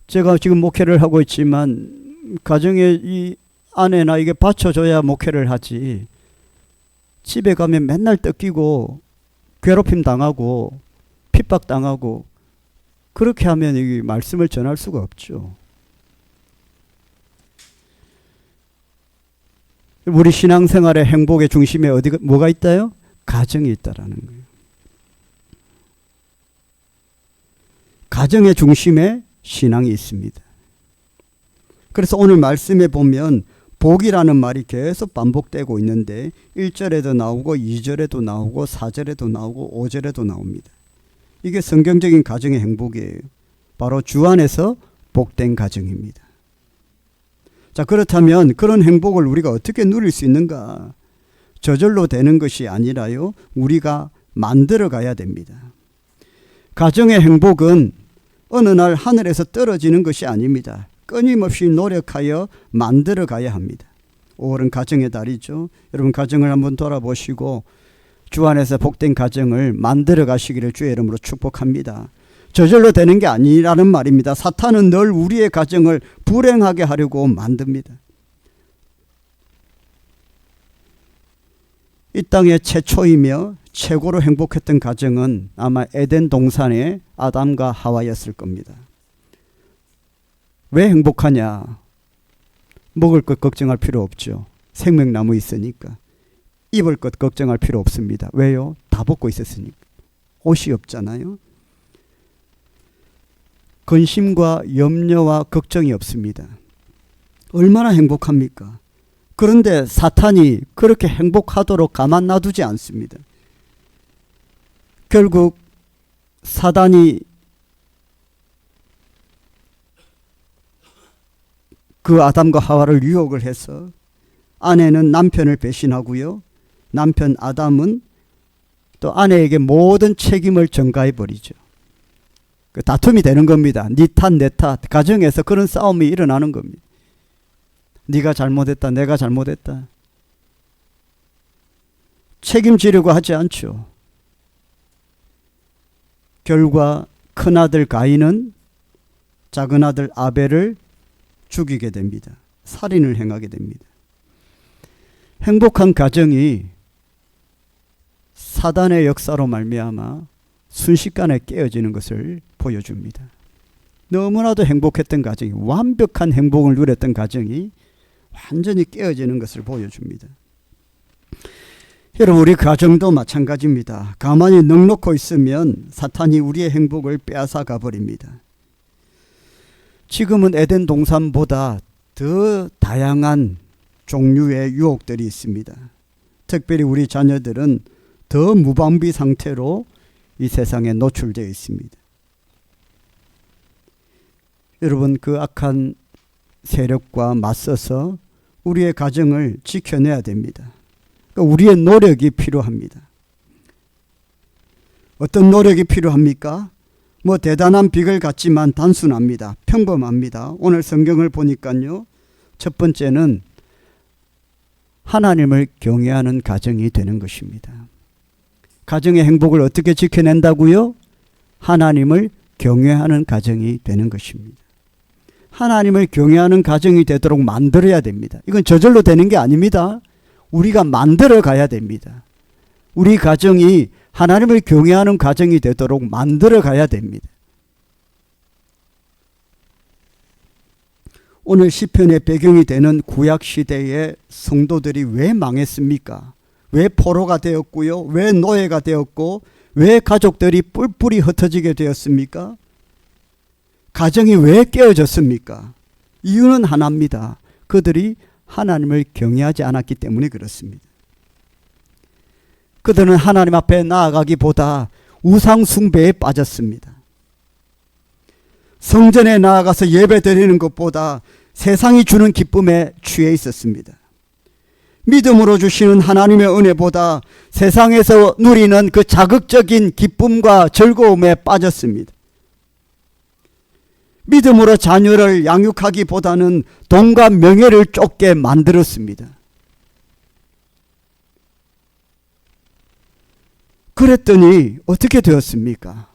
S1: 제가 지금 목회를 하고 있지만 가정에 이 아내나 이게 받쳐줘야 목회를 하지, 집에 가면 맨날 뜯기고 괴롭힘 당하고 핍박 당하고 그렇게 하면 이 말씀을 전할 수가 없죠. 우리 신앙생활의 행복의 중심에 뭐가 있다요? 가정이 있다라는 거예요. 가정의 중심에 신앙이 있습니다. 그래서 오늘 말씀에 보면 복이라는 말이 계속 반복되고 있는데 1절에도 나오고 2절에도 나오고 4절에도 나오고 5절에도 나옵니다. 이게 성경적인 가정의 행복이에요. 바로 주 안에서 복된 가정입니다. 자, 그렇다면 그런 행복을 우리가 어떻게 누릴 수 있는가? 저절로 되는 것이 아니라요, 우리가 만들어 가야 됩니다. 가정의 행복은 어느 날 하늘에서 떨어지는 것이 아닙니다. 끊임없이 노력하여 만들어 가야 합니다. 5월은 가정의 달이죠. 여러분 가정을 한번 돌아보시고 주 안에서 복된 가정을 만들어 가시기를 주의 이름으로 축복합니다. 저절로 되는 게 아니라는 말입니다. 사탄은 늘 우리의 가정을 불행하게 하려고 만듭니다. 이 땅의 최초이며 최고로 행복했던 가정은 아마 에덴 동산의 아담과 하와였을 겁니다. 왜 행복하냐? 먹을 것 걱정할 필요 없죠. 생명나무 있으니까. 입을 것 걱정할 필요 없습니다. 왜요? 다 벗고 있었으니까. 옷이 없잖아요. 근심과 염려와 걱정이 없습니다. 얼마나 행복합니까? 그런데 사탄이 그렇게 행복하도록 가만 놔두지 않습니다. 결국 사단이 그 아담과 하와를 유혹을 해서 아내는 남편을 배신하고요, 남편 아담은 또 아내에게 모든 책임을 전가해 버리죠. 그 다툼이 되는 겁니다. 네 탓, 내 탓. 가정에서 그런 싸움이 일어나는 겁니다. 네가 잘못했다, 내가 잘못했다. 책임지려고 하지 않죠. 결과 큰아들 가인은 작은아들 아벨을 죽이게 됩니다. 살인을 행하게 됩니다. 행복한 가정이 사단의 역사로 말미암아 순식간에 깨어지는 것을 보여줍니다. 너무나도 행복했던 가정이, 완벽한 행복을 누렸던 가정이 완전히 깨어지는 것을 보여줍니다. 여러분, 우리 가정도 마찬가지입니다. 가만히 넉놓고 있으면 사탄이 우리의 행복을 빼앗아 가버립니다. 지금은 에덴 동산보다 더 다양한 종류의 유혹들이 있습니다. 특별히 우리 자녀들은 더 무방비 상태로 이 세상에 노출되어 있습니다. 여러분, 그 악한 세력과 맞서서 우리의 가정을 지켜내야 됩니다. 그러니까 우리의 노력이 필요합니다. 어떤 노력이 필요합니까? 뭐 대단한 비결 같지만 단순합니다. 평범합니다. 오늘 성경을 보니까요, 첫 번째는 하나님을 경외하는 가정이 되는 것입니다. 가정의 행복을 어떻게 지켜낸다고요? 하나님을 경외하는 가정이 되는 것입니다. 하나님을 경외하는 가정이 되도록 만들어야 됩니다. 이건 저절로 되는 게 아닙니다. 우리가 만들어 가야 됩니다. 우리 가정이 하나님을 경외하는 가정이 되도록 만들어 가야 됩니다. 오늘 시편의 배경이 되는 구약시대의 성도들이 왜 망했습니까? 왜 포로가 되었고요? 왜 노예가 되었고, 왜 가족들이 뿔뿔이 흩어지게 되었습니까? 가정이 왜 깨어졌습니까? 이유는 하나입니다. 그들이 하나님을 경외하지 않았기 때문에 그렇습니다. 그들은 하나님 앞에 나아가기보다 우상 숭배에 빠졌습니다. 성전에 나아가서 예배 드리는 것보다 세상이 주는 기쁨에 취해 있었습니다. 믿음으로 주시는 하나님의 은혜보다 세상에서 누리는 그 자극적인 기쁨과 즐거움에 빠졌습니다. 믿음으로 자녀를 양육하기보다는 돈과 명예를 쫓게 만들었습니다. 그랬더니 어떻게 되었습니까?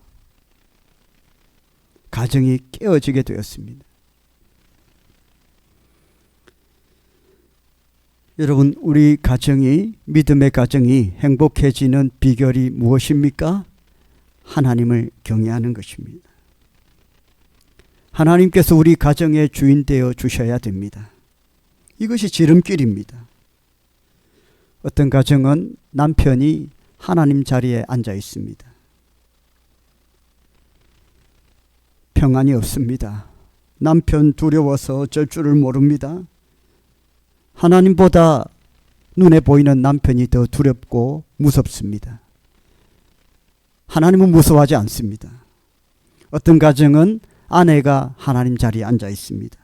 S1: 가정이 깨어지게 되었습니다. 여러분, 우리 가정이, 믿음의 가정이 행복해지는 비결이 무엇입니까? 하나님을 경외하는 것입니다. 하나님께서 우리 가정의 주인 되어 주셔야 됩니다. 이것이 지름길입니다. 어떤 가정은 남편이 하나님 자리에 앉아 있습니다. 평안이 없습니다. 남편 두려워서 어쩔 줄을 모릅니다. 하나님보다 눈에 보이는 남편이 더 두렵고 무섭습니다. 하나님은 무서워하지 않습니다. 어떤 가정은 아내가 하나님 자리에 앉아 있습니다.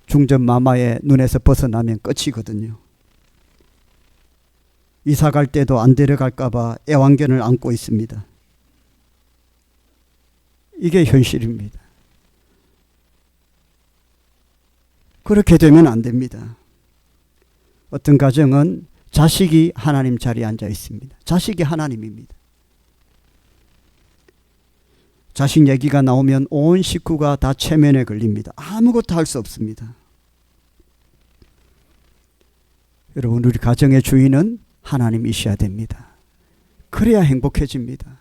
S1: 중전 마마의 눈에서 벗어나면 끝이거든요. 이사 갈 때도 안 데려갈까 봐 애완견을 안고 있습니다. 이게 현실입니다. 그렇게 되면 안 됩니다. 어떤 가정은 자식이 하나님 자리에 앉아 있습니다. 자식이 하나님입니다. 자식 얘기가 나오면 온 식구가 다 체면에 걸립니다. 아무것도 할 수 없습니다. 여러분, 우리 가정의 주인은 하나님이셔야 됩니다. 그래야 행복해집니다.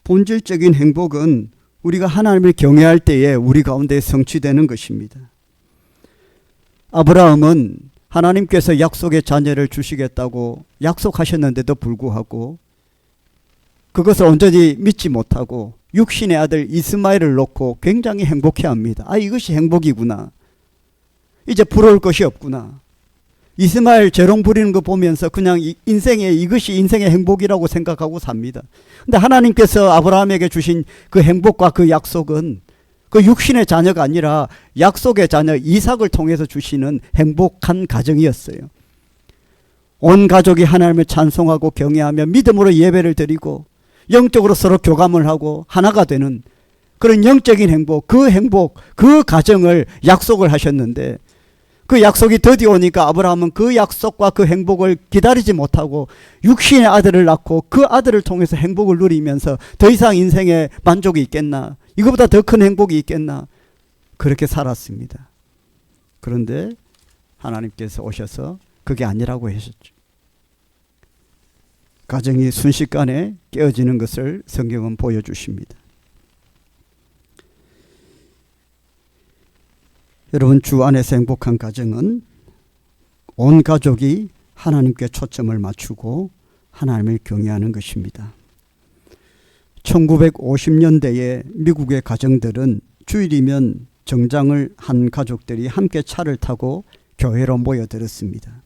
S1: 본질적인 행복은 우리가 하나님을 경외할 때에 우리 가운데 성취되는 것입니다. 아브라함은 하나님께서 약속의 자녀를 주시겠다고 약속하셨는데도 불구하고 그것을 온전히 믿지 못하고 육신의 아들 이스마엘을 놓고 굉장히 행복해합니다. 이것이 행복이구나. 이제 부러울 것이 없구나. 이스마엘 재롱 부리는 거 보면서 그냥 이것이 인생의 행복이라고 생각하고 삽니다. 근데 하나님께서 아브라함에게 주신 그 행복과 그 약속은 그 육신의 자녀가 아니라 약속의 자녀 이삭을 통해서 주시는 행복한 가정이었어요. 온 가족이 하나님을 찬송하고 경외하며 믿음으로 예배를 드리고 영적으로 서로 교감을 하고 하나가 되는 그런 영적인 행복, 그 가정을 약속을 하셨는데 그 약속이 더디 오니까 아브라함은 그 약속과 그 행복을 기다리지 못하고 육신의 아들을 낳고 그 아들을 통해서 행복을 누리면서 더 이상 인생에 만족이 있겠나? 이거보다 더 큰 행복이 있겠나? 그렇게 살았습니다. 그런데 하나님께서 오셔서 그게 아니라고 하셨죠. 가정이 순식간에 깨어지는 것을 성경은 보여주십니다. 여러분, 주 안에서 행복한 가정은 온 가족이 하나님께 초점을 맞추고 하나님을 경외하는 것입니다. 1950년대에 미국의 가정들은 주일이면 정장을 한 가족들이 함께 차를 타고 교회로 모여들었습니다.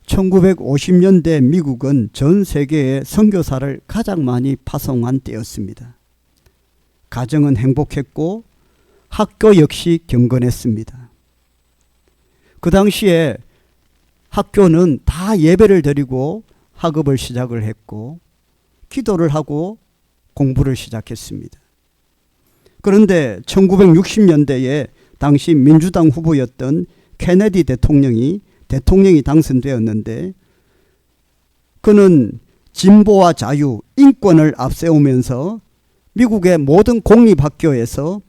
S1: 1950년대 미국은 전 세계에 선교사를 가장 많이 파송한 때였습니다. 가정은 행복했고 학교 역시 경건했습니다. 그 당시에 학교는 다 예배를 드리고 학업을 시작을 했고 기도를 하고 공부를 시작했습니다. 그런데 1960년대에 당시 민주당 후보였던 케네디 대통령이 당선되었는데 그는 진보와 자유, 인권을 앞세우면서 미국의 모든 공립학교에서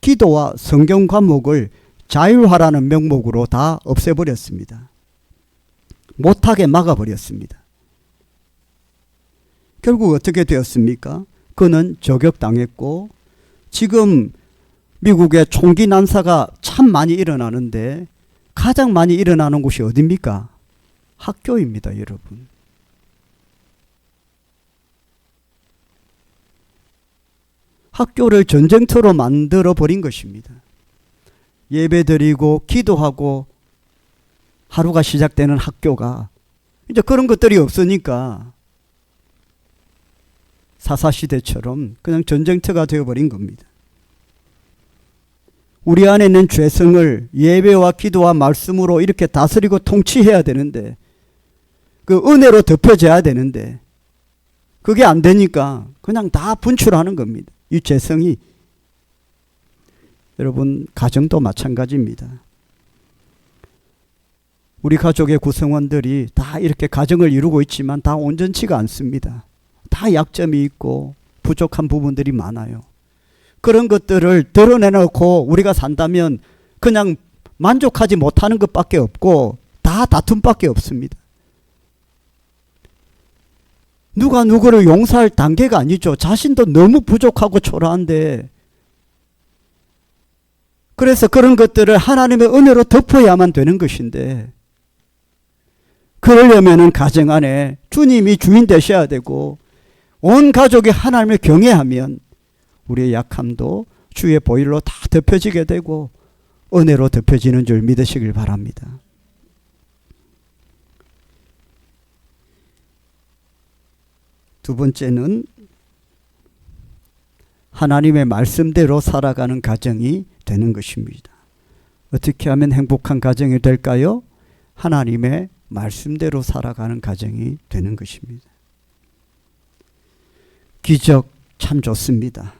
S1: 기도와 성경 과목을 자율화라는 명목으로 다 없애버렸습니다. 못하게 막아버렸습니다. 결국 어떻게 되었습니까? 그는 저격당했고 지금 미국의 총기 난사가 참 많이 일어나는데 가장 많이 일어나는 곳이 어디입니까? 학교입니다, 여러분. 학교를 전쟁터로 만들어 버린 것입니다. 예배드리고 기도하고 하루가 시작되는 학교가 이제 그런 것들이 없으니까 사사시대처럼 그냥 전쟁터가 되어버린 겁니다. 우리 안에 있는 죄성을 예배와 기도와 말씀으로 이렇게 다스리고 통치해야 되는데 그 은혜로 덮여져야 되는데 그게 안 되니까 그냥 다 분출하는 겁니다. 이 죄성이. 여러분, 가정도 마찬가지입니다. 우리 가족의 구성원들이 다 이렇게 가정을 이루고 있지만 다 온전치가 않습니다. 다 약점이 있고 부족한 부분들이 많아요. 그런 것들을 드러내놓고 우리가 산다면 그냥 만족하지 못하는 것밖에 없고 다 다툼밖에 없습니다. 누가 누구를 용서할 단계가 아니죠. 자신도 너무 부족하고 초라한데 그래서 그런 것들을 하나님의 은혜로 덮어야만 되는 것인데 그러려면 가정 안에 주님이 주인 되셔야 되고 온 가족이 하나님을 경외하면 우리의 약함도 주의 보혈로 다 덮여지게 되고 은혜로 덮여지는 줄 믿으시길 바랍니다. 두 번째는 하나님의 말씀대로 살아가는 가정이 되는 것입니다. 어떻게 하면 행복한 가정이 될까요? 하나님의 말씀대로 살아가는 가정이 되는 것입니다. 기적 참 좋습니다.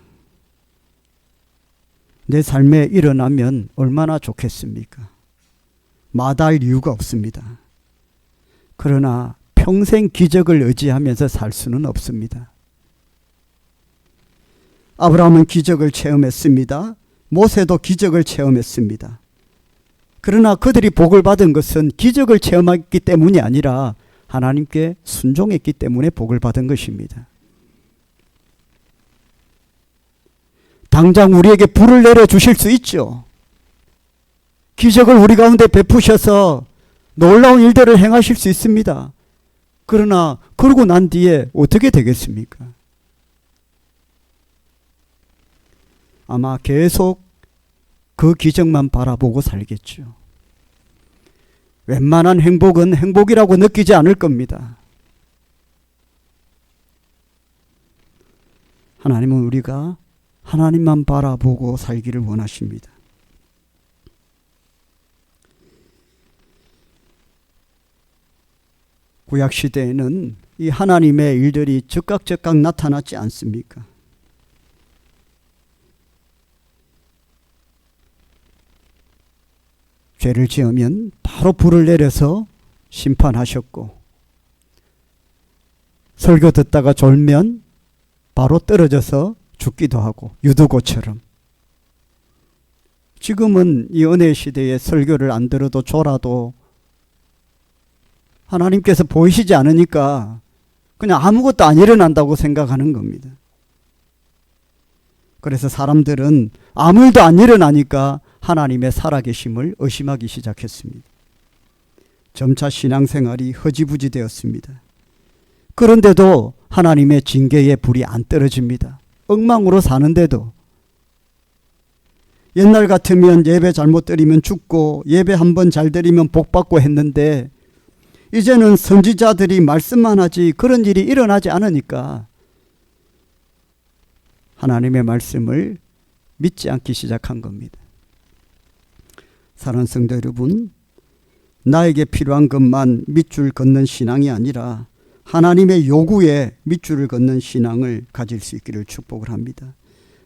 S1: 내 삶에 일어나면 얼마나 좋겠습니까? 마다할 이유가 없습니다. 그러나 평생 기적을 의지하면서 살 수는 없습니다. 아브라함은 기적을 체험했습니다. 모세도 기적을 체험했습니다. 그러나 그들이 복을 받은 것은 기적을 체험했기 때문이 아니라 하나님께 순종했기 때문에 복을 받은 것입니다. 당장 우리에게 불을 내려주실 수 있죠. 기적을 우리 가운데 베푸셔서 놀라운 일들을 행하실 수 있습니다. 그러나 그러고 난 뒤에 어떻게 되겠습니까? 아마 계속 그 기적만 바라보고 살겠죠. 웬만한 행복은 행복이라고 느끼지 않을 겁니다. 하나님은 우리가 하나님만 바라보고 살기를 원하십니다. 구약시대에는 이 하나님의 일들이 즉각 나타났지 않습니까? 죄를 지으면 바로 불을 내려서 심판하셨고 설교 듣다가 졸면 바로 떨어져서 죽기도 하고 유두고처럼 지금은 이 은혜 시대에 설교를 안 들어도 졸아도 하나님께서 보이시지 않으니까 그냥 아무것도 안 일어난다고 생각하는 겁니다. 그래서 사람들은 아무 일도 안 일어나니까 하나님의 살아계심을 의심하기 시작했습니다. 점차 신앙생활이 허지부지 되었습니다. 그런데도 하나님의 징계의 불이 안 떨어집니다. 엉망으로 사는데도. 옛날 같으면 예배 잘못 드리면 죽고 예배 한번 잘 드리면 복 받고 했는데 이제는 선지자들이 말씀만 하지 그런 일이 일어나지 않으니까 하나님의 말씀을 믿지 않기 시작한 겁니다. 사랑하는 성도 여러분, 나에게 필요한 것만 밑줄 긋는 신앙이 아니라 하나님의 요구에 밑줄을 긋는 신앙을 가질 수 있기를 축복을 합니다.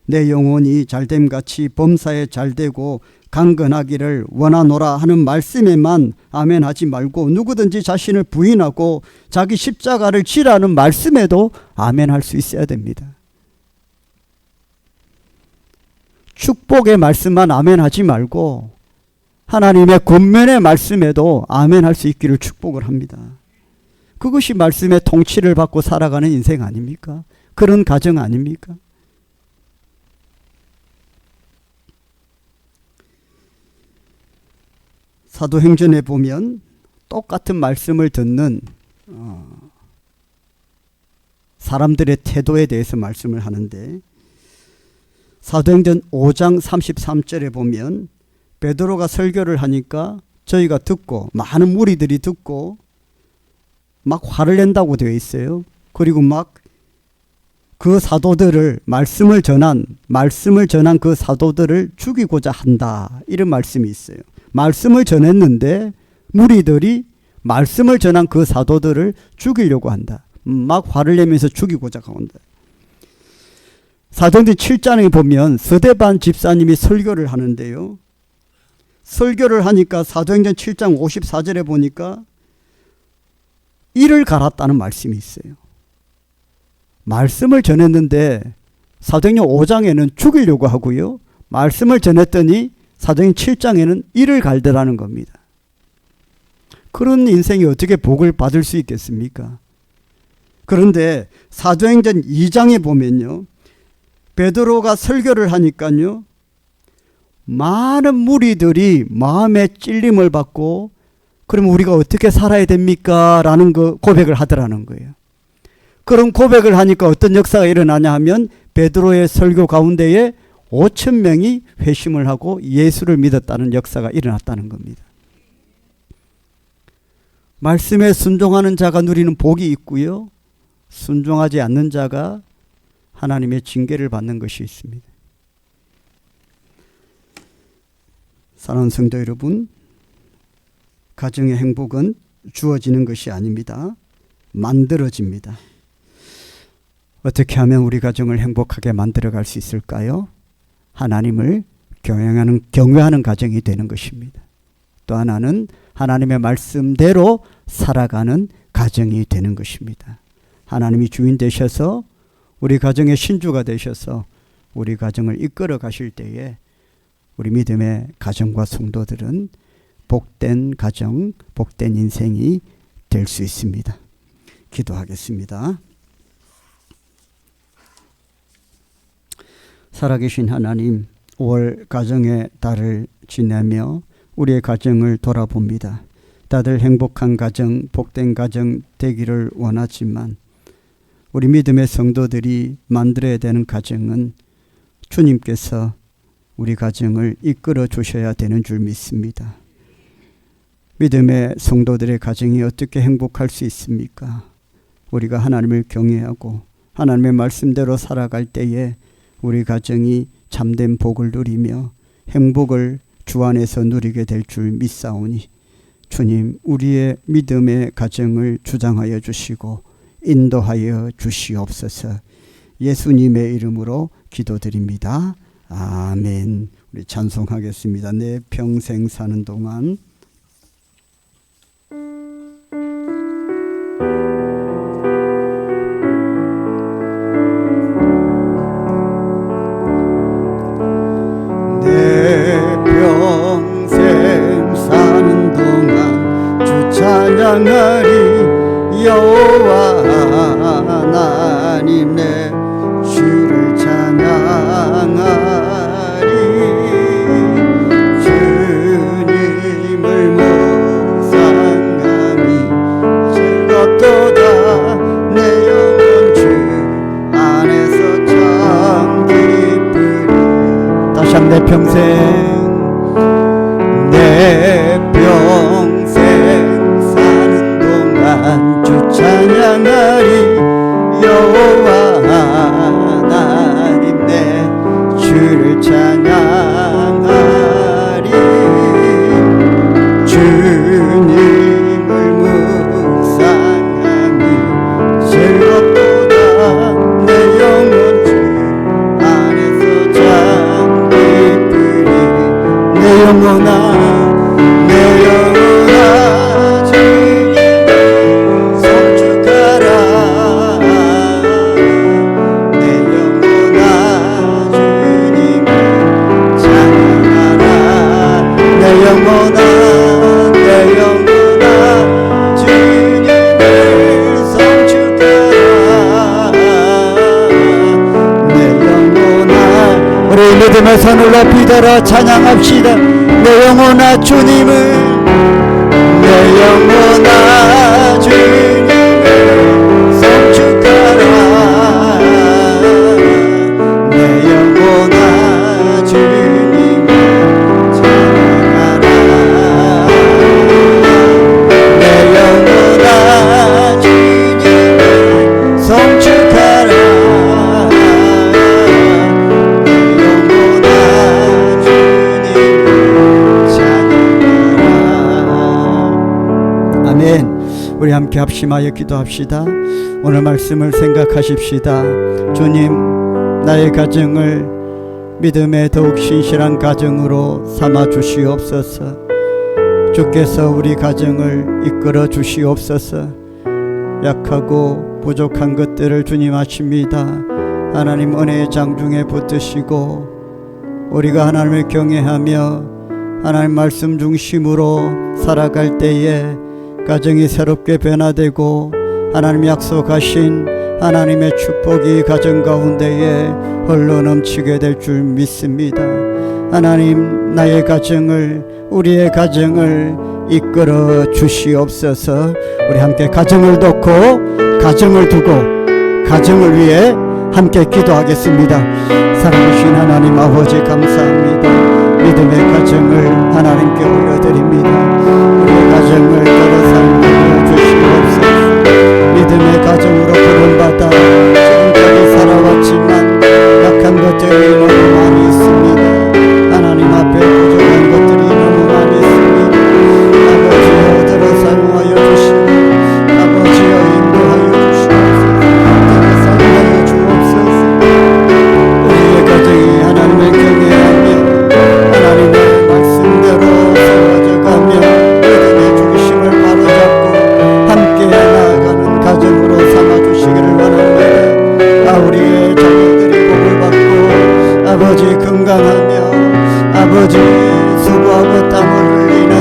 S1: 내 영혼이 잘됨같이 범사에 잘되고 강건하기를 원하노라 하는 말씀에만 아멘하지 말고 누구든지 자신을 부인하고 자기 십자가를 지라는 말씀에도 아멘할 수 있어야 됩니다. 축복의 말씀만 아멘하지 말고 하나님의 권면의 말씀에도 아멘할 수 있기를 축복을 합니다. 그것이 말씀의 통치를 받고 살아가는 인생 아닙니까? 그런 가정 아닙니까? 사도행전에 보면 똑같은 말씀을 듣는 사람들의 태도에 대해서 말씀을 하는데 사도행전 5장 33절에 보면 베드로가 설교를 하니까 저희가 듣고 많은 무리들이 듣고 막 화를 낸다고 되어 있어요. 그리고 막 그 사도들을 말씀을 전한 그 사도들을 죽이고자 한다. 이런 말씀이 있어요. 말씀을 전했는데 무리들이 말씀을 전한 그 사도들을 죽이려고 한다. 막 화를 내면서 죽이고자 한다. 사도행전 7장에 보면 스데반 집사님이 설교를 하는데요. 설교를 하니까 사도행전 7장 54절에 보니까 이를 갈았다는 말씀이 있어요. 말씀을 전했는데 사도행전 5장에는 죽이려고 하고요. 말씀을 전했더니 사도행전 7장에는 이를 갈더라는 겁니다. 그런 인생이 어떻게 복을 받을 수 있겠습니까? 그런데 사도행전 2장에 보면요. 베드로가 설교를 하니까요. 많은 무리들이 마음의 찔림을 받고 그럼 우리가 어떻게 살아야 됩니까? 라는 그 고백을 하더라는 거예요. 그런 고백을 하니까 어떤 역사가 일어나냐 하면 베드로의 설교 가운데에 5천 명이 회심을 하고 예수를 믿었다는 역사가 일어났다는 겁니다. 말씀에 순종하는 자가 누리는 복이 있고요. 순종하지 않는 자가 하나님의 징계를 받는 것이 있습니다. 사랑하는 성도 여러분, 가정의 행복은 주어지는 것이 아닙니다. 만들어집니다. 어떻게 하면 우리 가정을 행복하게 만들어갈 수 있을까요? 하나님을 경외하는 가정이 되는 것입니다. 또 하나는 하나님의 말씀대로 살아가는 가정이 되는 것입니다. 하나님이 주인 되셔서 우리 가정의 신주가 되셔서 우리 가정을 이끌어 가실 때에 우리 믿음의 가정과 성도들은 복된 가정, 복된 인생이 될 수 있습니다. 기도하겠습니다. 살아계신 하나님, 5월 가정의 달을 지내며 우리의 가정을 돌아봅니다. 다들 행복한 가정, 복된 가정 되기를 원하지만 우리 믿음의 성도들이 만들어야 되는 가정은 주님께서 우리 가정을 이끌어 주셔야 되는 줄 믿습니다. 믿음의 성도들의 가정이 어떻게 행복할 수 있습니까? 우리가 하나님을 경외하고 하나님의 말씀대로 살아갈 때에 우리 가정이 참된 복을 누리며 행복을 주 안에서 누리게 될 줄 믿사오니 주님, 우리의 믿음의 가정을 주장하여 주시고 인도하여 주시옵소서. 예수님의 이름으로 기도드립니다. 아멘. 우리 찬송하겠습니다. 내 평생 사는 동안 내
S2: 찬양하리 여호와 하나님 내 주를 찬양하리 주님을 묵상하니 즐겁도다 내 영혼 주 안에서 참 기쁘리 다시 한번 내 평생 사는 동안 주 찬양하리 여호와 하나님 내 주를 찬양하리 주님을 묵상하니 즐겁도다 내 영혼 주 안에서 참 기쁘리 내 영혼아 믿음의 손을 높이 들어 찬양합시다. 내 영혼아 주님을 내 영혼아 주님을 송축하라 내 영혼아 주님을 찬양하라 내 영혼아 주님을 송축하라 우리 함께 합심하여 기도합시다. 오늘 말씀을 생각하십시다. 주님, 나의 가정을 믿음의 더욱 신실한 가정으로 삼아 주시옵소서. 주께서 우리 가정을 이끌어 주시옵소서. 약하고 부족한 것들을 주님 아십니다. 하나님 은혜의 장중에 붙드시고 우리가 하나님을 경외하며 하나님 말씀 중심으로 살아갈 때에 가정이 새롭게 변화되고 하나님 약속하신 하나님의 축복이 가정 가운데에 흘러 넘치게 될 줄 믿습니다. 하나님 나의 가정을 우리의 가정을 이끌어 주시옵소서. 우리 함께 가정을 놓고 가정을 두고 가정을 위해 함께 기도하겠습니다. 사랑하신 하나님 아버지 감사합니다. 믿음의 가정을 하나님께 올려드립니다. 우리의 가정을 따라 살려 주시옵소서. 믿음의 가정으로 구원받아 지금까지 살아왔지만 약한 것들이 너무 많이 있습니다. 하나님 앞에 부족한 것들이 너무 많이 있습니다. 아버지여 들어 사용하여 주시고 아버지여 인도하여 주시옵소서. 들어 사용하여 주옵소서. 우리의 가정이 하나님을 경외하며 하나님의 말씀대로 세워져가며 믿음의 중심을 바로잡고 함께 나아가는 가정으로 삼아주시기를 원합니다. 우리의 자녀들이 복을 받고 아버지 건강하며 아버지 수고하고 땀을 흘리는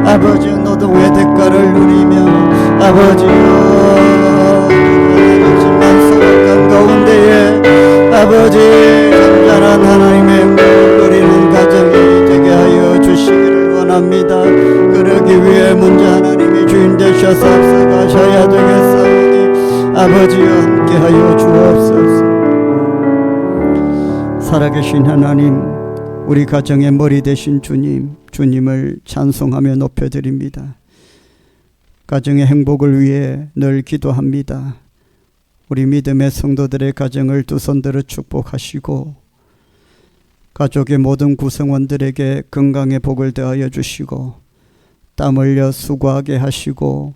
S2: 아버지 노동의 대가를 누리며 아버지여 하나님만 소박한 가운데에 아버지 잔잔한 하나님의 행복을 누리는 가정이 되게 하여 주시기를 원합니다. 그러기 위해 먼저 하나님이 주인 되셔서 앞서가셔야 되겠사오니 아버지와 함께하여 주옵소서. 살아계신 하나님, 우리 가정의 머리 되신 주님, 주님을 찬송하며 높여드립니다. 가정의 행복을 위해 늘 기도합니다. 우리 믿음의 성도들의 가정을 두 손들어 축복하시고 가족의 모든 구성원들에게 건강의 복을 더하여 주시고 땀 흘려 수고하게 하시고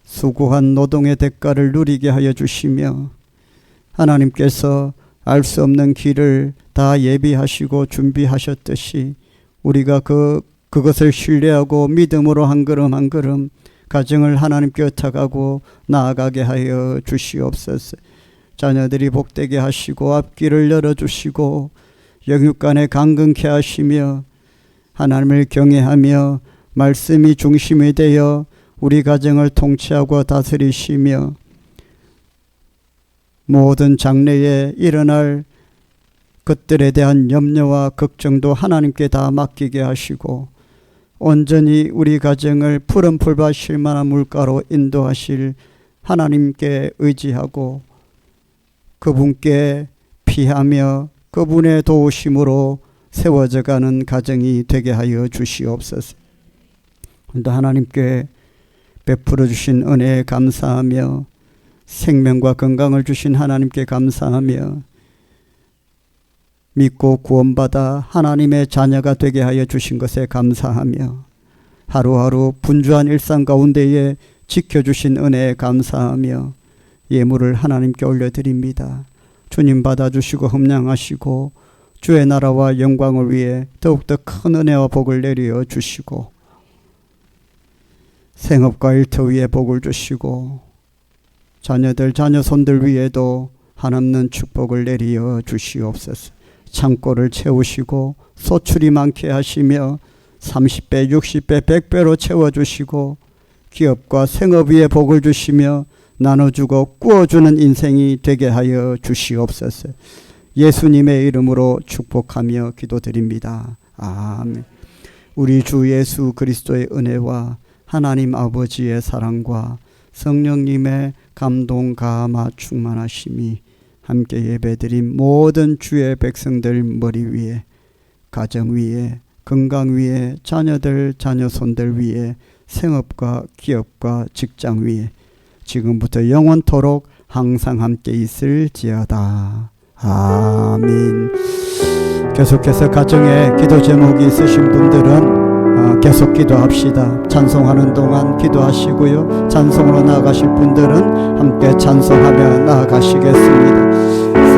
S2: 수고한 노동의 대가를 누리게 하여 주시며 하나님께서 알 수 없는 길을 다 예비하시고 준비하셨듯이 우리가 그것을 신뢰하고 믿음으로 한 걸음 한 걸음 가정을 하나님께 의탁하고 나아가게 하여 주시옵소서. 자녀들이 복되게 하시고 앞길을 열어주시고 영육간에 강건케 하시며 하나님을 경외하며 말씀이 중심이 되어 우리 가정을 통치하고 다스리시며 모든 장래에 일어날 것들에 대한 염려와 걱정도 하나님께 다 맡기게 하시고 온전히 우리 가정을 푸른 풀밭 쉴만한 물가로 인도하실 하나님께 의지하고 그분께 피하며 그분의 도우심으로 세워져가는 가정이 되게 하여 주시옵소서. 또 하나님께 베풀어 주신 은혜에 감사하며 생명과 건강을 주신 하나님께 감사하며 믿고 구원받아 하나님의 자녀가 되게 하여 주신 것에 감사하며 하루하루 분주한 일상 가운데에 지켜주신 은혜에 감사하며 예물을 하나님께 올려드립니다. 주님 받아주시고 흠량하시고 주의 나라와 영광을 위해 더욱더 큰 은혜와 복을 내려 주시고 생업과 일터 위에 복을 주시고 자녀들 자녀손들 위에도 한없는 축복을 내려 주시옵소서. 창고를 채우시고 소출이 많게 하시며 30배 60배 100배로 채워주시고 기업과 생업 위에 복을 주시며 나눠주고 꾸어주는 인생이 되게 하여 주시옵소서. 예수님의 이름으로 축복하며 기도드립니다. 아멘. 우리 주 예수 그리스도의 은혜와 하나님 아버지의 사랑과 성령님의 감동 감화 충만하심이 함께 예배드린 모든 주의 백성들 머리 위에 가정 위에 건강 위에 자녀들 자녀손들 위에 생업과 기업과 직장 위에 지금부터 영원토록 항상 함께 있을지어다. 아멘. 계속해서 가정에 기도 제목이 있으신 분들은 계속 기도합시다. 찬송하는 동안 기도하시고요. 찬송으로 나아가실 분들은 함께 찬송하며 나아가시겠습니다.